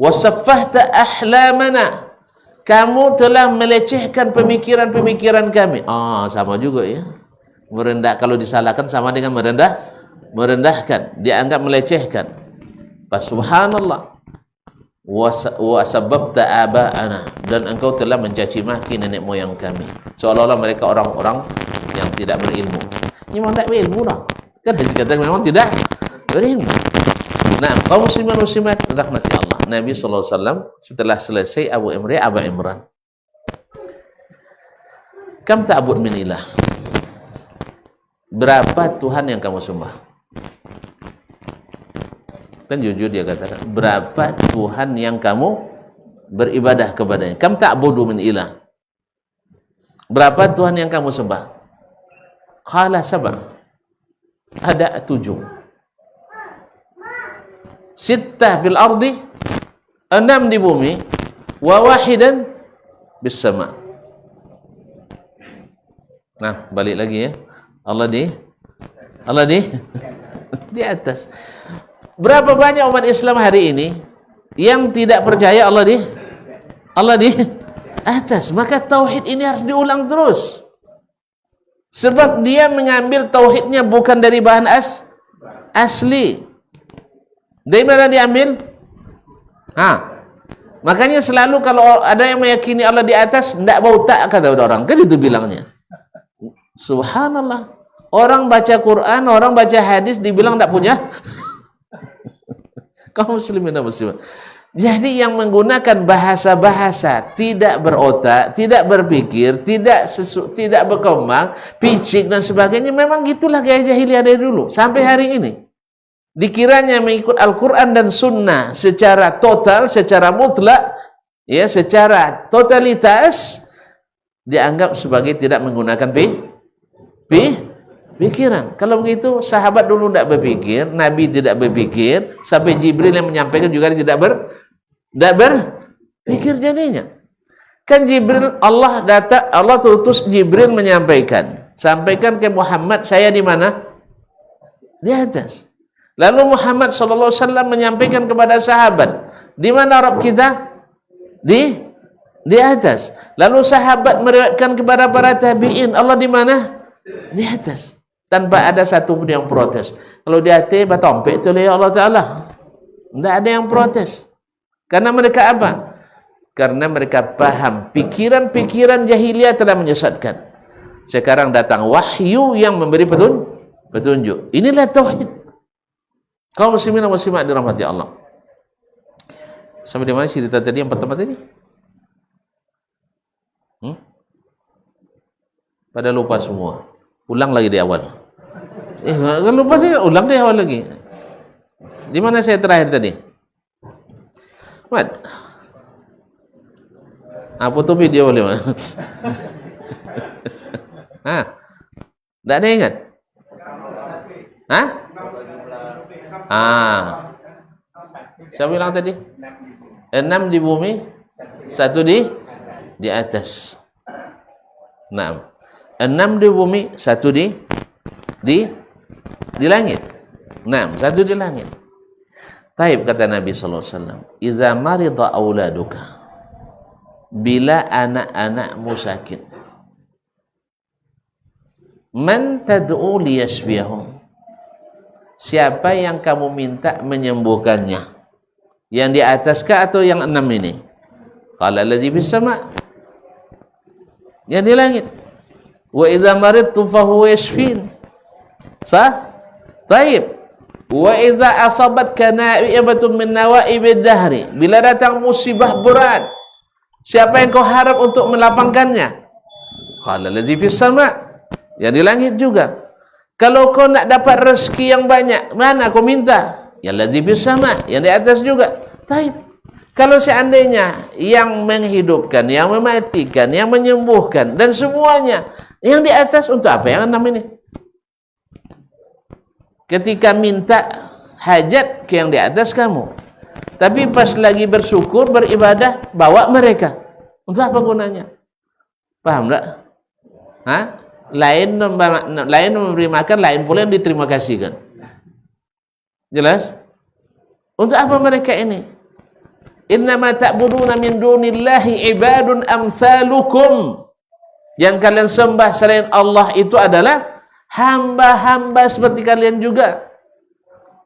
S1: Wasaffahta ahlamana, kamu telah melecehkan pemikiran-pemikiran kami. Sama juga ya. Merendah, kalau disalahkan sama dengan merendahkan, dianggap melecehkan. Subhanallah. Wasababta aba'ana, dan engkau telah mencaci maki nenek moyang kami, seolah-olah mereka orang-orang yang tidak berilmu. Ini memang tidak berilmu dah. Kan dikatakan memang tidak berilmu. Nah, kaum muslimin muslimat rahmati Allah, Nabi SAW setelah selesai Aba Imran, kam ta'bud min ilah, berapa Tuhan yang kamu sembah? Kan jujur dia katakan, berapa Tuhan yang kamu beribadah kepadanya? Kam ta'budu min ilah, berapa Tuhan yang kamu sembah? Qala sab'a, ada 7. Sittah fil ardi, 6 di bumi, wa wahidan bis sama. Nah, balik lagi ya. Allah di atas. Berapa banyak umat Islam hari ini yang tidak percaya Allah di atas. Maka tauhid ini harus diulang terus. Sebab dia mengambil tauhidnya bukan dari bahan asli. Dari mana diambil? Makanya selalu kalau ada yang meyakini Allah di atas, tidak bau tak, kata orang. Kan itu bilangnya. Subhanallah. Orang baca Quran, orang baca hadis, dibilang tidak punya. Kaum muslimin dan muslimat. Jadi yang menggunakan bahasa-bahasa tidak berotak, tidak berpikir, tidak berkembang, picik dan sebagainya, memang gitulah gaya jahiliyah dari dulu sampai hari ini. Dikiranya mengikut Al-Quran dan Sunnah secara total, secara mutlak, ya, secara totalitas, dianggap sebagai tidak menggunakan pikiran. Kalau begitu, sahabat dulu tidak berpikir, Nabi tidak berpikir, sampai Jibril yang menyampaikan juga tidak berpikir jadinya. Kan Jibril, Allah utus Jibril menyampaikan, sampaikan ke Muhammad, saya di mana? Di atas. Lalu Muhammad SAW menyampaikan kepada sahabat, di mana Rabb kita? Di atas. Lalu sahabat meriwayatkan kepada para tabi'in, Allah di mana? Di atas. Tanpa ada satu pun yang protes. Kalau di hati batompek itu oleh Allah Ta'ala. Tidak ada yang protes. Karena mereka apa? Karena mereka paham pikiran-pikiran jahiliyah telah menyesatkan. Sekarang datang wahyu yang memberi petunjuk. Inilah tauhid. Kaum muslimin dan muslimat dirahmati Allah. Sampai di mana cerita tadi yang pertama tadi? Pada lupa semua. Ulang lagi di awal. Kalau lupa dia, ulang di awal lagi. Di mana saya terakhir tadi? Mat. Putus video boleh, Mat? Tak ada ingat? Siapa bilang tadi? 6 di bumi, 1 di atas. 6 di bumi, 1 di langit. 1 di langit. Taib, kata Nabi SAW, iza marida auladuka, bila anak-anakmu sakit, man tad'u liyashbiyahum, siapa yang kamu minta menyembuhkannya? Yang di atas kah atau yang 6 ini? Qala allazi bis sama', yang di langit. Wa idza maridtu fa huwa yashfin. Sah? Taib. Wa idza asabatka na'ibatun min nawa'ibid dahri, bila datang musibah berat, siapa yang kau harap untuk melapangkannya? Qala allazi fis sama', yang di langit juga. Kalau kau nak dapat rezeki yang banyak, mana kau minta? Ya allazi fis sama', yang di atas juga. Taib. Kalau seandainya yang menghidupkan, yang mematikan, yang menyembuhkan dan semuanya yang di atas, untuk apa yang 6 ini? Ketika minta hajat ke yang di atas kamu, tapi pas lagi bersyukur, beribadah, bawa mereka. Untuk apa gunanya? Paham tak? Lain memberi makan, lain pula yang diterima kasihkan. Jelas? Untuk apa mereka ini? Innama ta'buduna min dunillahi ibadun amsalukum. Yang kalian sembah selain Allah itu adalah hamba-hamba seperti kalian juga.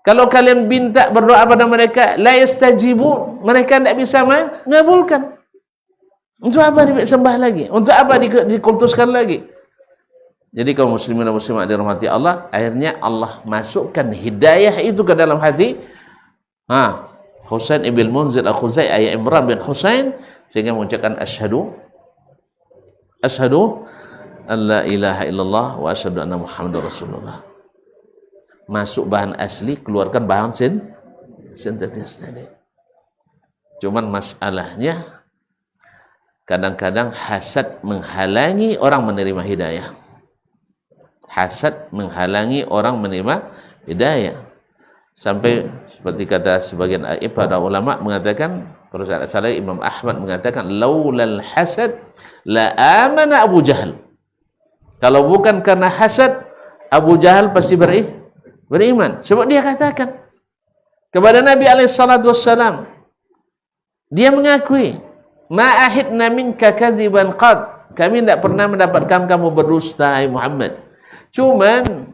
S1: Kalau kalian minta berdoa pada mereka, la yastajibun, mereka tidak bisa mengabulkan. Untuk apa disembah lagi? Untuk apa dikultuskan lagi? Jadi kaum muslimin dan muslimat dirahmati Allah, akhirnya Allah masukkan hidayah itu ke dalam hati Husain ibn Munzir al-Khuzai, ayah Imran bin Husain, sehingga mengucapkan asyhadu an la ilaha illallah wa asyhadu anna Muhammadar Rasulullah. Masuk bahan asli, keluarkan bahan sintetis tadi. Cuman masalahnya kadang-kadang hasad menghalangi orang menerima hidayah. Hasad menghalangi orang menerima hidayah. Sampai seperti kata sebagian para ulama mengatakan, kalau saya salah Imam Ahmad mengatakan, laulal hasad la amana Abu Jahal. Kalau bukan karena hasad, Abu Jahal pasti beriman. Sebab dia katakan kepada Nabi alaihissalatu wassalam, Dia mengakui, ma ahidna minka kadziban qad. Kami tidak pernah mendapatkan kamu berdusta, hai Muhammad. Cuman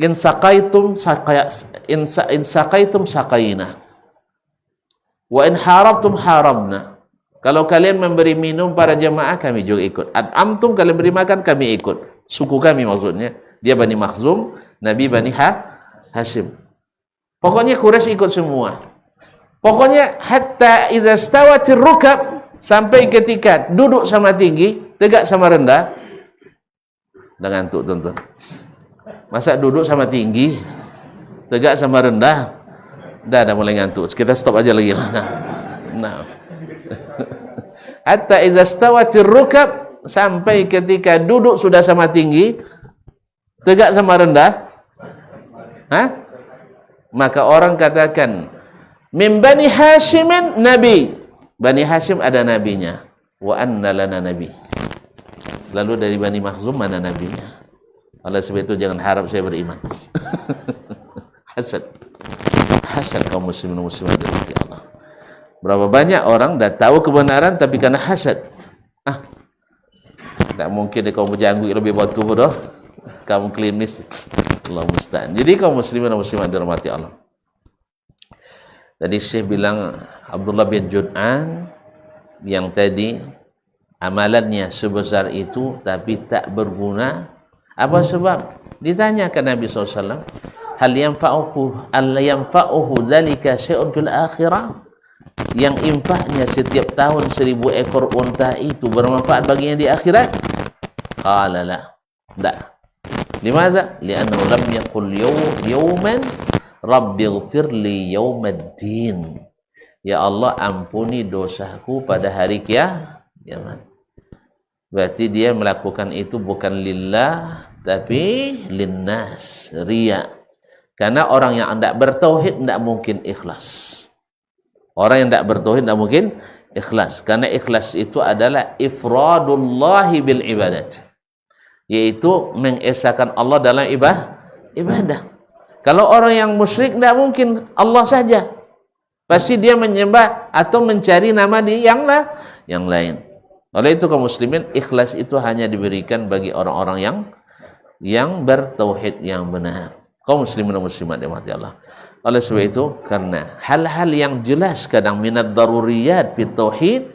S1: in saqaitum saqaina wa in harabtum harabna. Kalau kalian memberi minum para jemaah, kami juga ikut. Antum kalian beri makan, kami ikut. Suku kami maksudnya. Dia Bani Makhzum, Nabi Bani Hashim. Pokoknya Quraisy ikut semua. Pokoknya hatta idza stawatir rukab, sampai ketika duduk sama tinggi, tegak sama rendah. Udah ngantuk tuan-tuan. Masa duduk sama tinggi, tegak sama rendah? Dah mulai ngantuk. Kita stop aja lagi. Nah. Hatta idza stawatir rukab, sampai ketika duduk sudah sama tinggi, tegak sama rendah. Hah? Maka orang katakan, min Bani Hashimin nabi. Bani Hashim ada nabinya. Wa anna lana nabi. Lalu dari Bani Makhzum mana nabinya? Oleh sebab itu jangan harap saya beriman. Hasad. Hasad kaum muslimin dan muslimat dirahmati Allah. Berapa banyak orang dah tahu kebenaran tapi karena hasad. Tak mungkin dia kaum berjanggut lebih batu dah. Kamu klinis. Allah musta'an. Jadi kaum muslimin dan muslimat dirahmati Allah. Tadi Syekh bilang Abdullah bin Jud'an yang tadi amalannya sebesar itu tapi tak berguna. Apa sebab? Ditanya ke Nabi SAW, hal yanfa'uhu dzalika syai'un fil akhirah? Yang infaknya setiap tahun 1000 ekor unta itu bermanfaat baginya di akhirat? Qala la. Tak. Limadza? Li'annahu lam yaqul yawman rabbighfirli yawmaddin. Ya Allah, ampuni dosaku pada hari kiamat. Berarti dia melakukan itu bukan lillah tapi linnas, riya. Karena orang yang tidak bertauhid tidak mungkin ikhlas. Orang yang tidak bertauhid tidak mungkin ikhlas. Karena ikhlas itu adalah ifradullahi bil ibadat, yaitu mengesahkan Allah dalam ibadah. Kalau orang yang musyrik tidak mungkin Allah saja. Pasti dia menyembah atau mencari nama di yang lain. Oleh itu kaum muslimin, ikhlas itu hanya diberikan bagi orang-orang yang bertauhid yang benar. Kaum muslimin dan muslimat dirahmati Allah. Oleh sebab itu, karena hal-hal yang jelas kadang minad daruriyat fit tauhid,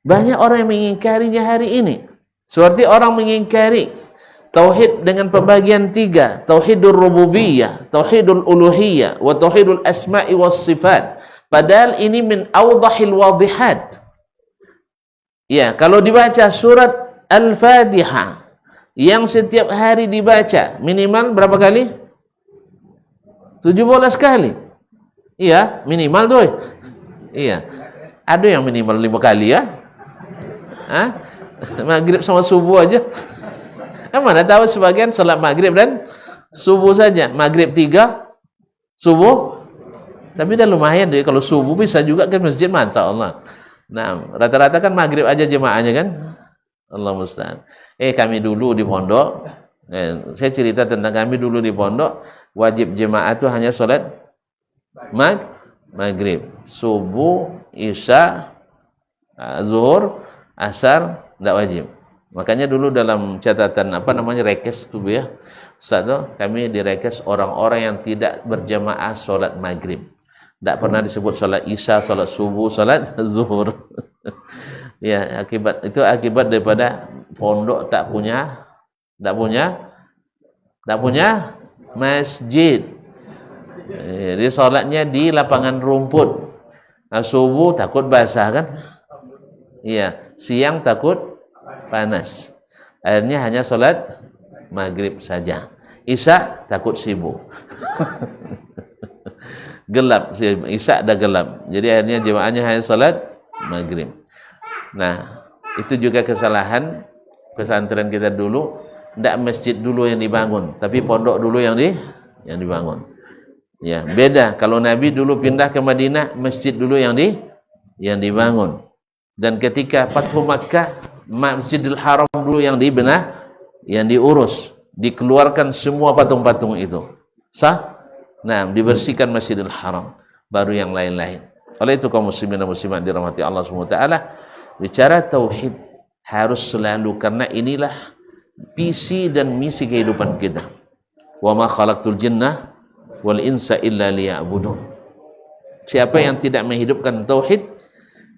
S1: banyak orang yang mengingkarinya hari ini. Seperti orang mengingkari tauhid dengan pembagian 3, tauhidul rububiyah, tauhidul uluhiyah, wa tauhidul asma'i was sifat. Padahal ini min awdahil wadihat. Ya, kalau dibaca surat Al-Fatihah yang setiap hari dibaca minimal berapa kali? 17 kali. Iya, minimal tuh. Iya. Ada yang minimal 5 kali ya? Hah? Maghrib sama subuh aja. Mana tahu sebagian salat maghrib dan subuh saja. Maghrib 3, subuh. Tapi dah lumayan deh kalau subuh bisa juga ke masjid, mantap Allah. Nah, rata-rata kan maghrib aja jemaahnya kan. Allah musta'an. Kami dulu di pondok, saya cerita tentang kami dulu di pondok, wajib jemaah itu hanya sholat maghrib, subuh, isya, zuhur, asar, tidak wajib. Makanya dulu dalam catatan rekes tu ya, satu kami direkes orang-orang yang tidak berjamaah sholat maghrib. Tak pernah disebut salat isya, salat subuh, salat zuhur. Ya, akibat daripada pondok tak punya masjid. Jadi salatnya di lapangan rumput. Subuh takut basah kan? Iya, siang takut panas. Akhirnya hanya salat maghrib saja. Isya takut sibuk. Gelap, isya dah gelap. Jadi akhirnya jemaahnya hanya salat maghrib. Nah, itu juga kesalahan pesantren kita dulu. Tidak masjid dulu yang dibangun, tapi pondok dulu yang dibangun. Ya, beda. Kalau Nabi dulu pindah ke Madinah, masjid dulu yang dibangun. Dan ketika Fathu Makkah, Masjidil Haram dulu yang diurus, dikeluarkan semua patung-patung itu. Sah? Nah, dibersihkan Masjidil Haram. baru yang lain-lain. Oleh itu kaum muslimin dan muslimat dirahmati Allah SWT, bicara tauhid harus selalu, karena inilah visi dan misi kehidupan kita. Wa ma khalaqtul jinnah wal insa illa liya'budun. Siapa yang tidak menghidupkan tauhid,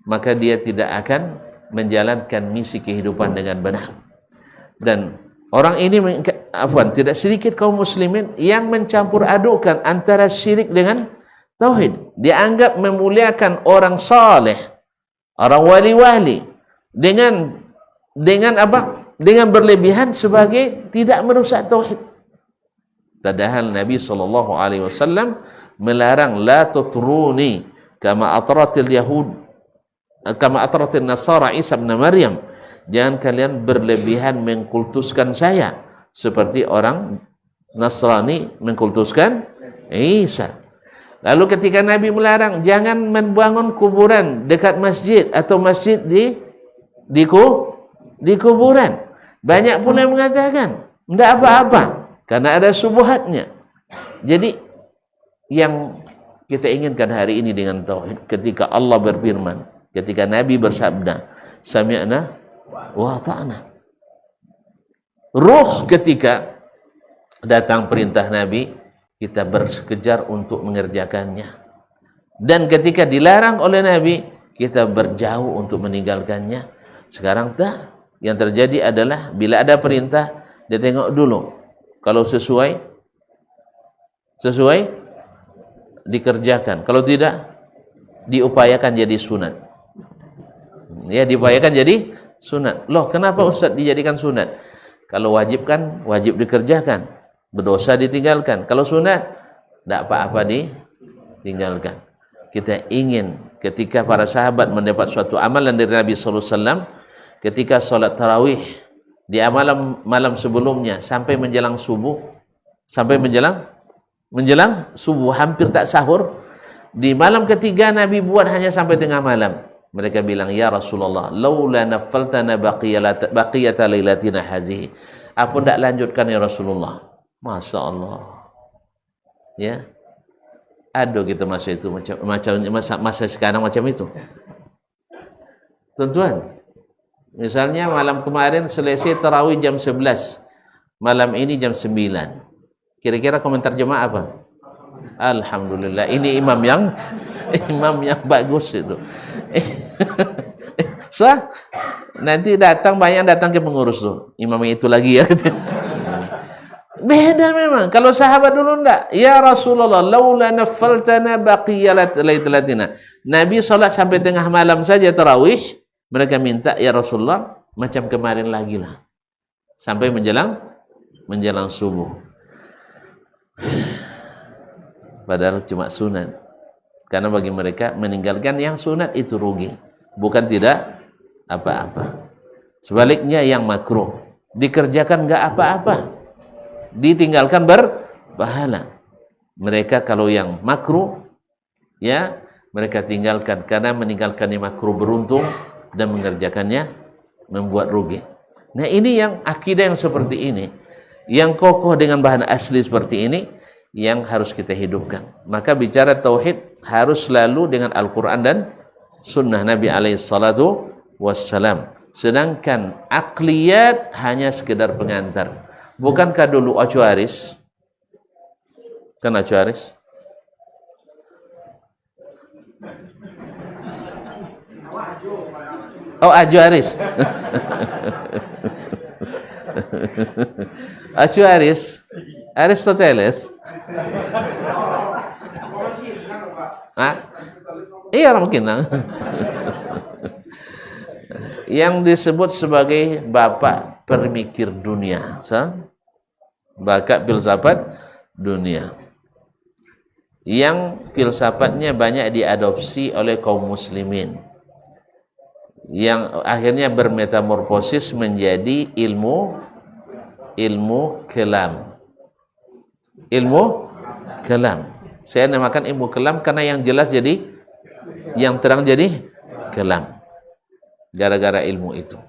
S1: maka dia tidak akan menjalankan misi kehidupan dengan benar. Dan orang ini tidak sedikit kaum muslimin yang mencampur adukkan antara syirik dengan tauhid. Dianggap memuliakan orang saleh, orang wali-wali dengan apa? Dengan berlebihan sebagai tidak merusak tauhid. Padahal Nabi SAW melarang la tutruni kama atratil yahud kama atratil nasara Isa bin Maryam. Jangan kalian berlebihan mengkultuskan saya seperti orang Nasrani mengkultuskan Isa. Lalu ketika Nabi melarang jangan membangun kuburan dekat masjid atau masjid di kuburan. Banyak pula yang mengatakan tidak apa-apa karena ada subuhatnya. Jadi yang kita inginkan hari ini dengan tauhid, ketika Allah berfirman, ketika Nabi bersabda, sami'na wa ta'na. Ruh ketika datang perintah Nabi, kita berkejar untuk mengerjakannya. Dan ketika dilarang oleh Nabi, kita berjauh untuk meninggalkannya. Sekarang tak. Yang terjadi adalah bila ada perintah, dia tengok dulu. Kalau sesuai dikerjakan. Kalau tidak, diupayakan jadi sunat. Ya, diupayakan jadi sunat. Loh, kenapa Ustaz dijadikan sunat? Kalau wajib kan wajib dikerjakan, berdosa ditinggalkan. Kalau sunat, tidak apa-apa ditinggalkan. Kita ingin ketika para sahabat mendapat suatu amalan dari Nabi SAW, ketika sholat tarawih di malam sebelumnya sampai menjelang subuh, sampai menjelang subuh, hampir tak sahur. Di malam ketiga Nabi buat hanya sampai tengah malam. Mereka bilang, ya Rasulullah, laula naffaltana baqiyata lailatina hazihi. Apa tidak lanjutkan ya Rasulullah? Masya Allah. Ya, ada kita masa itu masa sekarang macam itu. Tuan-tuan, misalnya malam kemarin selesai tarawih jam 11, malam ini jam 9. Kira-kira komentar jemaah apa? Alhamdulillah, ini imam yang bagus itu. Sah, nanti banyak datang ke pengurus tuh, imam itu lagi ya. Beda memang. Kalau sahabat dulu enggak, ya Rasulullah, laula naffaltana baqiyalat lailatina. Nabi salat sampai tengah malam saja tarawih, mereka minta ya Rasulullah macam kemarin lagi lah, sampai menjelang subuh. Padahal cuma sunat. Karena bagi mereka meninggalkan yang sunat itu rugi, bukan tidak apa-apa. Sebaliknya yang makruh dikerjakan enggak apa-apa, ditinggalkan berpahala. Mereka kalau yang makruh, ya mereka tinggalkan, karena meninggalkan yang makruh beruntung dan mengerjakannya membuat rugi. Nah, ini yang akidah yang seperti ini, yang kokoh dengan bahan asli seperti ini, yang harus kita hidupkan. Maka bicara tauhid harus selalu dengan Al-Quran dan Sunnah Nabi SAW. Sedangkan akliyat hanya sekedar pengantar. Bukankah dulu Acuaris? Kan Acuaris? Oh, Acuaris. Acuaris, Aristoteles. Iya, mungkin. Yang disebut sebagai bapak pemikir dunia, bapak filsafat dunia, yang filsafatnya banyak diadopsi oleh kaum muslimin, yang akhirnya bermetamorfosis menjadi ilmu kalam. Ilmu kalam. Saya namakan ilmu kalam karena yang jelas jadi, yang terang jadi kalam. Gara-gara ilmu itu.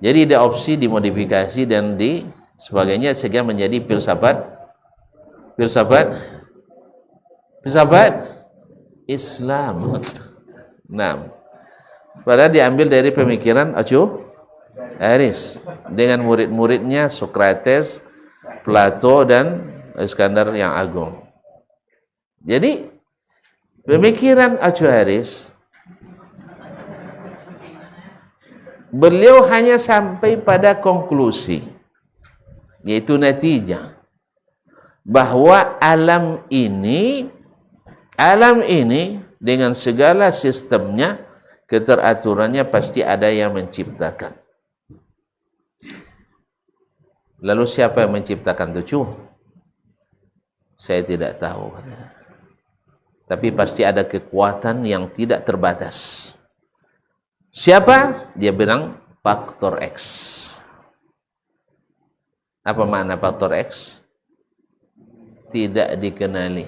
S1: Jadi diadopsi, dimodifikasi dan sebagainya sehingga menjadi filsafat Islam. Nah, padahal diambil dari pemikiran Aristot dengan murid-muridnya Socrates, Plato dan Iskandar yang Agung. Jadi pemikiran Aristot, beliau hanya sampai pada konklusi, yaitu natijah, bahwa alam ini dengan segala sistemnya, keteraturannya pasti ada yang menciptakan. Lalu siapa yang menciptakan itu? Saya tidak tahu. Tapi pasti ada kekuatan yang tidak terbatas. Siapa? Dia bilang faktor X. Apa makna faktor X? Tidak dikenali.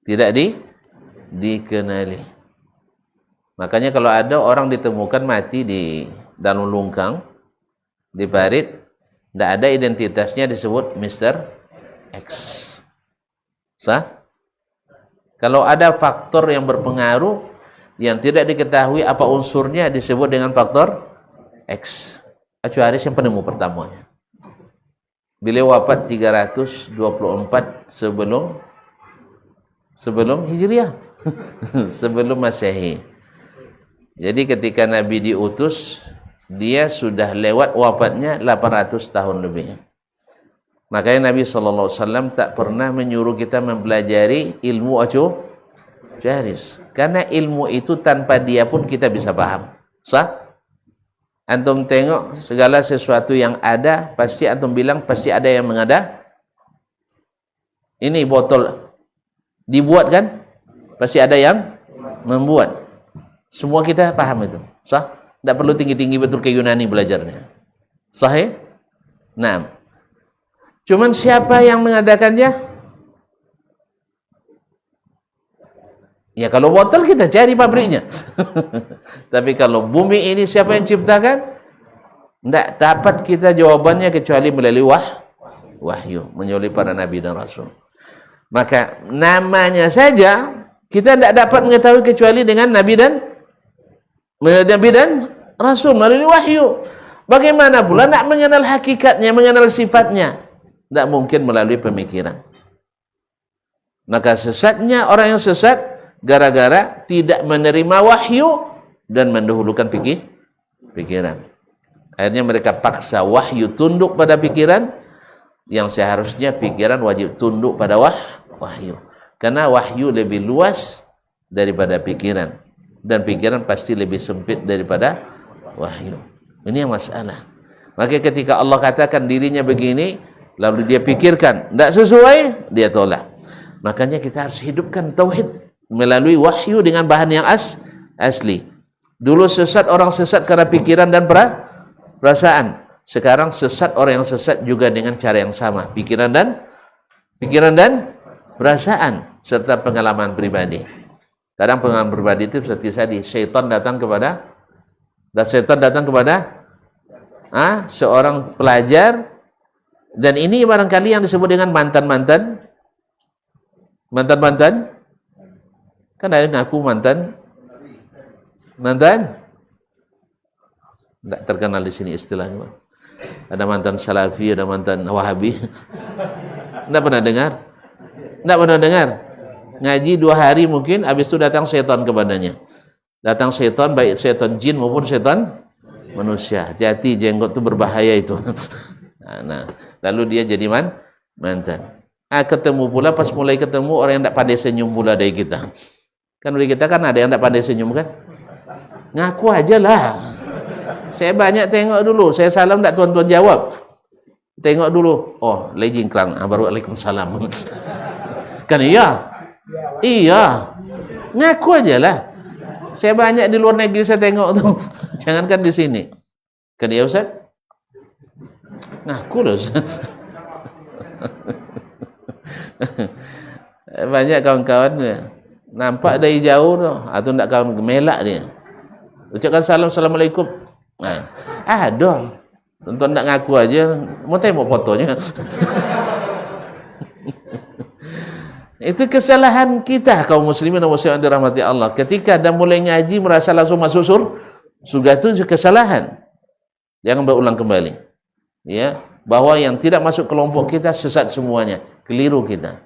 S1: Tidak dikenali. Makanya kalau ada orang ditemukan mati di dalam lungkang, di parit, tidak ada identitasnya, disebut Mr. X. Sah? Kalau ada faktor yang berpengaruh yang tidak diketahui apa unsurnya, disebut dengan faktor X. Aristot yang penemu pertamanya. Beliau wafat 324 sebelum Hijriah. Sebelum Masehi. Jadi ketika Nabi diutus, dia sudah lewat wafatnya 800 tahun lebih. Makanya Nabi SAW tak pernah menyuruh kita mempelajari ilmu Aristot. Karena ilmu itu tanpa dia pun kita bisa paham. Sah? Antum tengok segala sesuatu yang ada, pasti antum bilang pasti ada yang mengada. Ini botol dibuat kan? Pasti ada yang membuat. Semua kita paham itu. Sah? Tidak perlu tinggi-tinggi betul ke Yunani belajarnya. Sahih? Nah. Cuman siapa yang mengadakannya? Ya kalau botol kita cari pabriknya. Tapi kalau bumi ini siapa yang ciptakan? Tidak dapat kita jawabannya kecuali melalui wahyu. Menyulit para nabi dan rasul. Maka namanya saja kita tidak dapat mengetahui kecuali dengan nabi dan rasul melalui wahyu. Bagaimana pula nak mengenal hakikatnya, mengenal sifatnya? Tidak mungkin melalui pemikiran. Maka sesatnya orang yang sesat gara-gara tidak menerima wahyu dan mendahulukan pikiran. Akhirnya mereka paksa wahyu tunduk pada pikiran, yang seharusnya pikiran wajib tunduk pada wahyu. Karena wahyu lebih luas daripada pikiran, dan pikiran pasti lebih sempit daripada wahyu. Ini yang masalah. Maka ketika Allah katakan dirinya begini, lalu dia pikirkan tidak sesuai, dia tolak. Makanya kita harus hidupkan tauhid melalui wahyu dengan bahan yang asli. Dulu sesat orang sesat karena pikiran dan perasaan. Sekarang sesat orang yang sesat juga dengan cara yang sama, pikiran dan perasaan serta pengalaman pribadi. Kadang pengalaman pribadi itu seperti tadi, syaitan datang kepada seorang pelajar, dan ini barangkali yang disebut dengan mantan-mantan. Kan ada yang ngaku mantan. Tidak terkenal di sini istilahnya. Ada mantan Salafi, ada mantan Wahabi. Tidak pernah dengar. Ngaji 2 hari mungkin, habis itu datang setan kepadanya. Datang setan, baik setan jin maupun setan manusia. Hati-hati, jenggot itu berbahaya itu. Nah, lalu dia jadi mantan. Ketemu pula, pas mulai ketemu orang yang tidak pandai senyum pula dari kita. Kan dari kita kan ada yang tidak pandai senyum kan? Ngaku aja lah. Saya banyak tengok dulu. Saya salam tak tuan-tuan jawab. Tengok dulu. Oh, lagi jingkrang. Baru Waalaikumsalam. Kan iya. Ngaku aja lah. Saya banyak di luar negeri saya tengok tuh. Jangankan di sini. Kan iya Ustaz? Ngaku loh Ustaz. Banyak kawan-kawan nampak dari jauh tuh, atau tak kawan gemelak dia. Ucapkan salam, assalamualaikum. Aduh, tuan tak ngaku aja, mau tengok fotonya. Itu kesalahan kita kaum muslimin dan muslimat dirahmati Allah. Ketika dah mulai ngaji merasa langsung masuk surga, itu kesalahan. Jangan berulang kembali. Ya, bahwa yang tidak masuk kelompok kita sesat semuanya, keliru kita.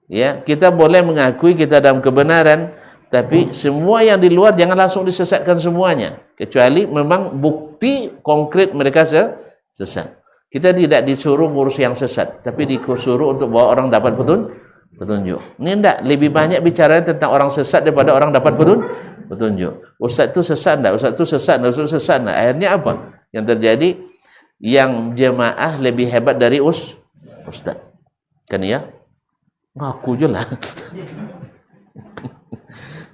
S1: Ya, kita boleh mengakui kita dalam kebenaran, tapi semua yang di luar jangan langsung disesatkan semuanya, kecuali memang bukti konkret mereka sesat. Kita tidak disuruh ngurus yang sesat, tapi disuruh untuk bawa orang dapat petunjuk. Ini tidak lebih banyak bicara tentang orang sesat daripada orang dapat petunjuk. Ustaz itu sesat enggak? Ustaz itu sesat enggak? Ustaz sesat enggak? Akhirnya apa yang terjadi? Yang jemaah lebih hebat dari ustaz. Kan ya? Ngaku je lah.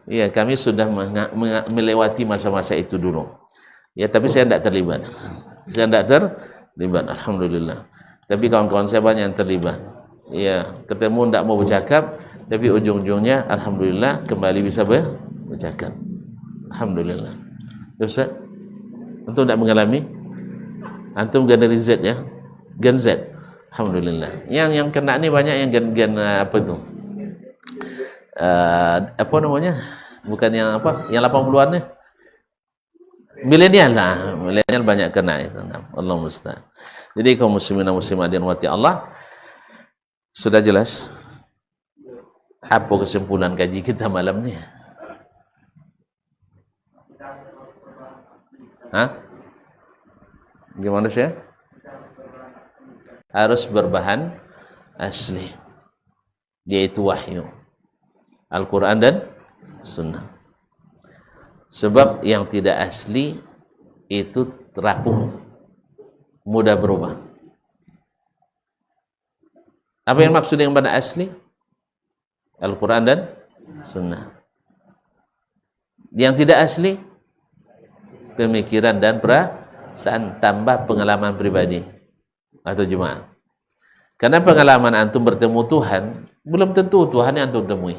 S1: Ya, kami sudah melewati masa-masa itu dulu. Ya, tapi saya tidak terlibat. Alhamdulillah. Tapi kawan-kawan saya banyak yang terlibat. Ya, ketemu tidak mau bercakap, tapi ujung-ujungnya alhamdulillah kembali bisa bercakap. Alhamdulillah. Ustaz, antum tidak mengalami? Antum generasi Z ya? Gen Z. Alhamdulillah. Yang kena ni banyak yang gen apa tu? Apa namanya? Bukan yang apa? Yang 80-an ni. Milenial lah. Milenial banyak kena itu. Allah musta'an. Jadi kaum muslimin dan muslimat dirahmati Allah, sudah jelas apa kesimpulan kaji kita malam ni? Hah? Gimana sih? Harus berbahan asli, yaitu wahyu, Al-Quran dan Sunnah. Sebab yang tidak asli itu rapuh, mudah berubah. Apa yang maksud dengan bahan asli? Al-Quran dan Sunnah. Yang tidak asli, pemikiran dan perasaan tambah pengalaman pribadi atau jemaah. Karena pengalaman antum bertemu Tuhan belum tentu Tuhan yang antum temui.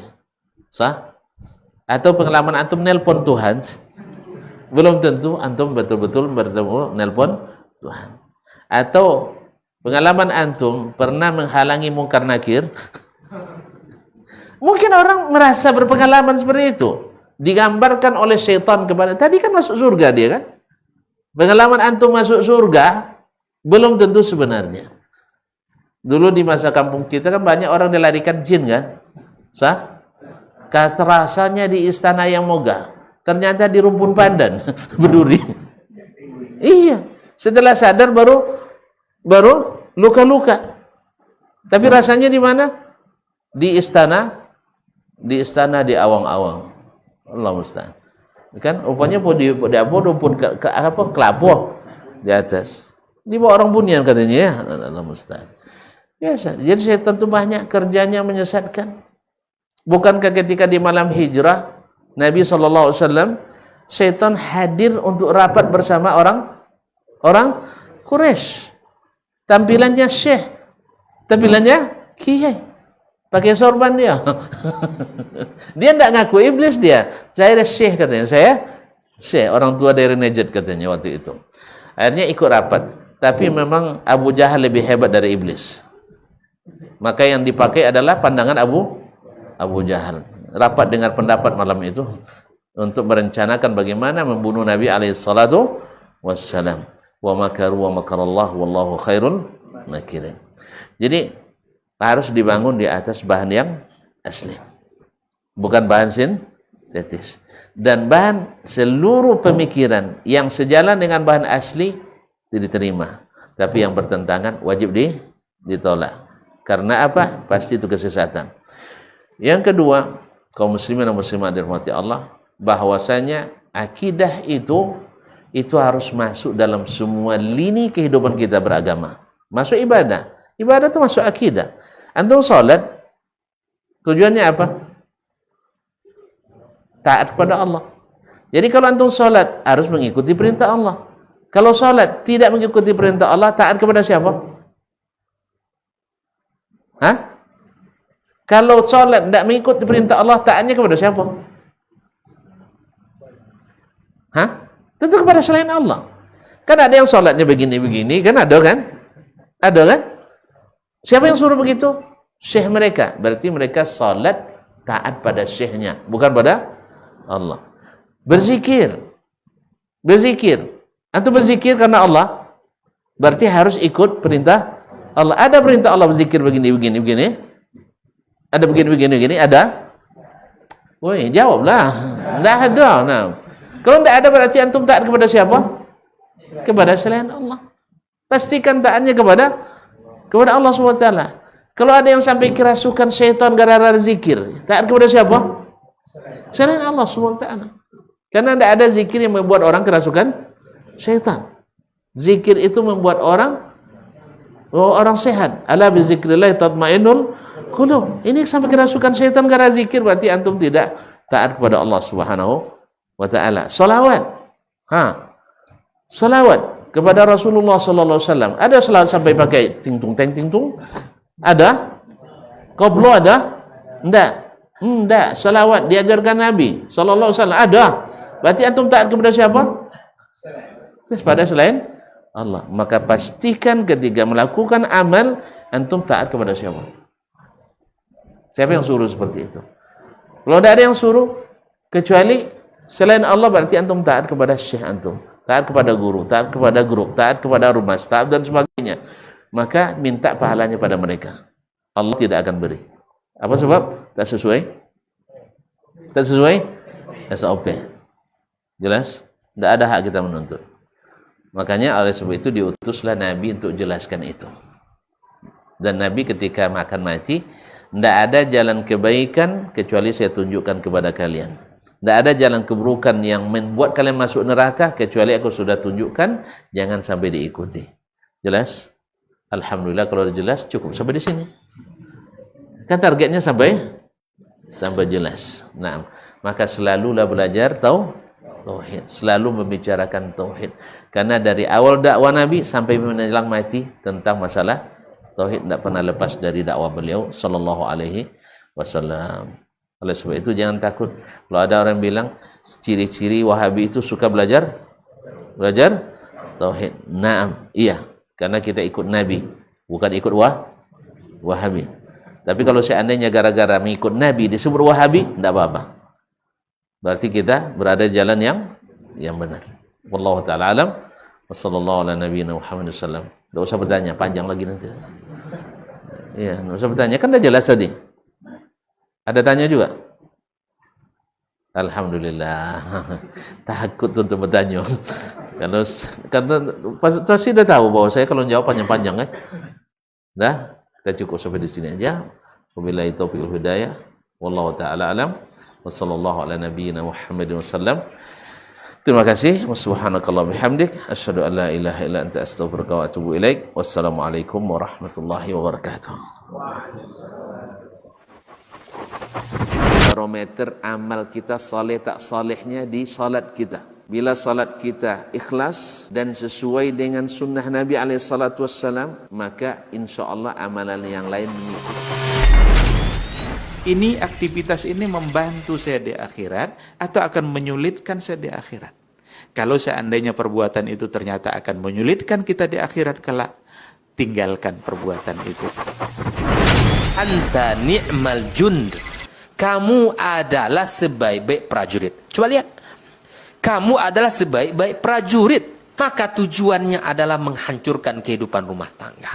S1: Sah? Atau pengalaman antum nelpon Tuhan belum tentu antum betul-betul bertemu nelpon Tuhan. Atau pengalaman antum pernah menghalangi mungkar nakir. Mungkin orang merasa berpengalaman seperti itu, digambarkan oleh syaitan kepada, tadi kan masuk surga dia kan. Pengalaman antum masuk surga belum tentu sebenarnya. Dulu di masa kampung kita kan banyak orang dilarikan jin kan. Sah? Kata rasanya di istana yang megah, ternyata di rumpun pandan berduri. Iya, setelah sadar baru luka-luka. Tapi rasanya di mana? Di istana di awang-awang. Allah musta'an. Kan rupanya di apa rumpun kelapa di atas. Di bawah orang bunian katanya ya. Allah musta'an. Biasa. Jadi setan itu banyak kerjanya menyesatkan. Bukankah ketika di malam hijrah Nabi SAW, setan hadir untuk rapat bersama orang Quraisy. Tampilannya syekh, tampilannya kiai, pakai sorban dia. Dia tidak ngaku iblis dia. Saya syekh katanya, saya syekh, orang tua dari Najd katanya waktu itu. Akhirnya ikut rapat. Tapi memang Abu Jahal lebih hebat dari iblis. Maka yang dipakai adalah pandangan Abu Jahal. Rapat dengar pendapat malam itu untuk merencanakan bagaimana membunuh Nabi SAW. Wa makaru wa makarallah wallahu khairul makirin. Jadi harus dibangun di atas bahan yang asli, bukan bahan sintetis. Dan bahan seluruh pemikiran yang sejalan dengan bahan asli diterima, tapi yang bertentangan wajib ditolak. Karena apa? Pasti itu kesesatan. Yang kedua, kaum muslimin dan muslimat dirahmati Allah, bahwasanya akidah itu harus masuk dalam semua lini kehidupan kita beragama. Masuk ibadah. Ibadah itu masuk akidah. Antum salat, tujuannya apa? Taat kepada Allah. Jadi kalau antum salat harus mengikuti perintah Allah. Kalau salat tidak mengikuti perintah Allah, taat kepada siapa? Hah? Kalau salat tidak mengikuti perintah Allah, taatnya kepada siapa? Hah? Tentu kepada selain Allah. Kan ada yang salatnya begini-begini, kan ada kan? Ada kan? Siapa yang suruh begitu? syekh mereka. Berarti mereka salat taat pada syekhnya, bukan pada Allah. Berzikir. Antum berzikir karena Allah, berarti harus ikut perintah Allah. Ada perintah Allah berzikir begini. Ada begini, ada? Woi, jawablah. Tidak ada. Nah. Kalau tidak ada berarti antum taat kepada siapa? Kepada selain Allah. Pastikan taatnya kepada Allah SWT. Kalau ada yang sampai kerasukan syaitan gara-gara zikir, taat kepada siapa? Selain Allah SWT. Karena tidak ada zikir yang membuat orang kerasukan syaitan. Zikir itu membuat orang sehat. Ala bi zikrillah tatmainnul qulub. Ini sampai kerasukan syaitan gara zikir, berarti antum tidak taat kepada Allah Subhanahu wa taala. Salawat. Salawat kepada Rasulullah sallallahu alaihi wasallam. Ada salawat sampai pakai ting-tung ting-tung? Ada? Qablu ada? Enggak. Salawat diajarkan Nabi sallallahu alaihi wasallam ada. Berarti antum taat kepada siapa? Kepada selain Allah. Maka pastikan ketika melakukan amal antum taat kepada siapa? Siapa yang suruh seperti itu? Kalau tidak ada yang suruh kecuali selain Allah, berarti antum taat kepada syekh antum, taat kepada guru, taat kepada grup, taat kepada rumah, taat dan sebagainya. Maka minta pahalanya pada mereka. Allah tidak akan beri. Apa sebab? Tak sesuai SOP. Jelas? Tidak ada hak kita menuntut. Makanya oleh sebab itu diutuslah Nabi untuk jelaskan itu. Dan Nabi ketika makan mati, tidak ada jalan kebaikan kecuali saya tunjukkan kepada kalian. Tidak ada jalan keburukan yang membuat kalian masuk neraka kecuali aku sudah tunjukkan, jangan sampai diikuti. Jelas? Alhamdulillah kalau jelas cukup sampai di sini. Kan targetnya sampai jelas. Nah, maka selalulah belajar tauhid, selalu membicarakan tauhid. Karena dari awal dakwah Nabi sampai menjelang mati tentang masalah tauhid tidak pernah lepas dari dakwah beliau sallallahu alaihi wasallam. Oleh sebab itu jangan takut kalau ada orang bilang ciri-ciri Wahabi itu suka belajar tauhid. Naam, iya, karena kita ikut Nabi, bukan ikut Wahabi. Tapi kalau seandainya gara-gara mengikut Nabi disebut Wahabi, tidak apa-apa. Berarti kita berada di jalan yang benar. Wallahu taala alam. Wassallallahu ala nabiyina Muhammad sallallahu alaihi wasallam. Tidak usah bertanya, panjang lagi nanti. Iya, tidak usah bertanya, kan dah jelas tadi. Ada tanya juga? Alhamdulillah. Takut untuk bertanya. Karena pasti dah tahu bahwa saya kalau jawab panjang-panjang kan. Dah, kita cukup sampai di sini aja. Wabillahi taufiq wal hidayah. Wallahu taala alam. Wassallallahu ala nabiyyina Muhammadin wasallam. Terima kasih. Subhanakallah bihamdik. Asyhadu an la ilaha illa anta astaghfiruka wa atubu ilaik. Wassalamualaikum warahmatullahi wabarakatuh. Barometer amal kita saleh tak salehnya di salat kita. Bila salat kita ikhlas dan sesuai dengan sunnah Nabi SAW, maka insya Allah amalan yang lain mengikut.
S2: Ini aktivitas ini membantu saya di akhirat atau akan menyulitkan saya di akhirat. Kalau seandainya perbuatan itu ternyata akan menyulitkan kita di akhirat kelak, tinggalkan perbuatan itu.
S3: Anta ni'mal jund. Kamu adalah sebaik-baik prajurit. Coba lihat. Kamu adalah sebaik-baik prajurit. Maka tujuannya adalah menghancurkan kehidupan rumah tangga.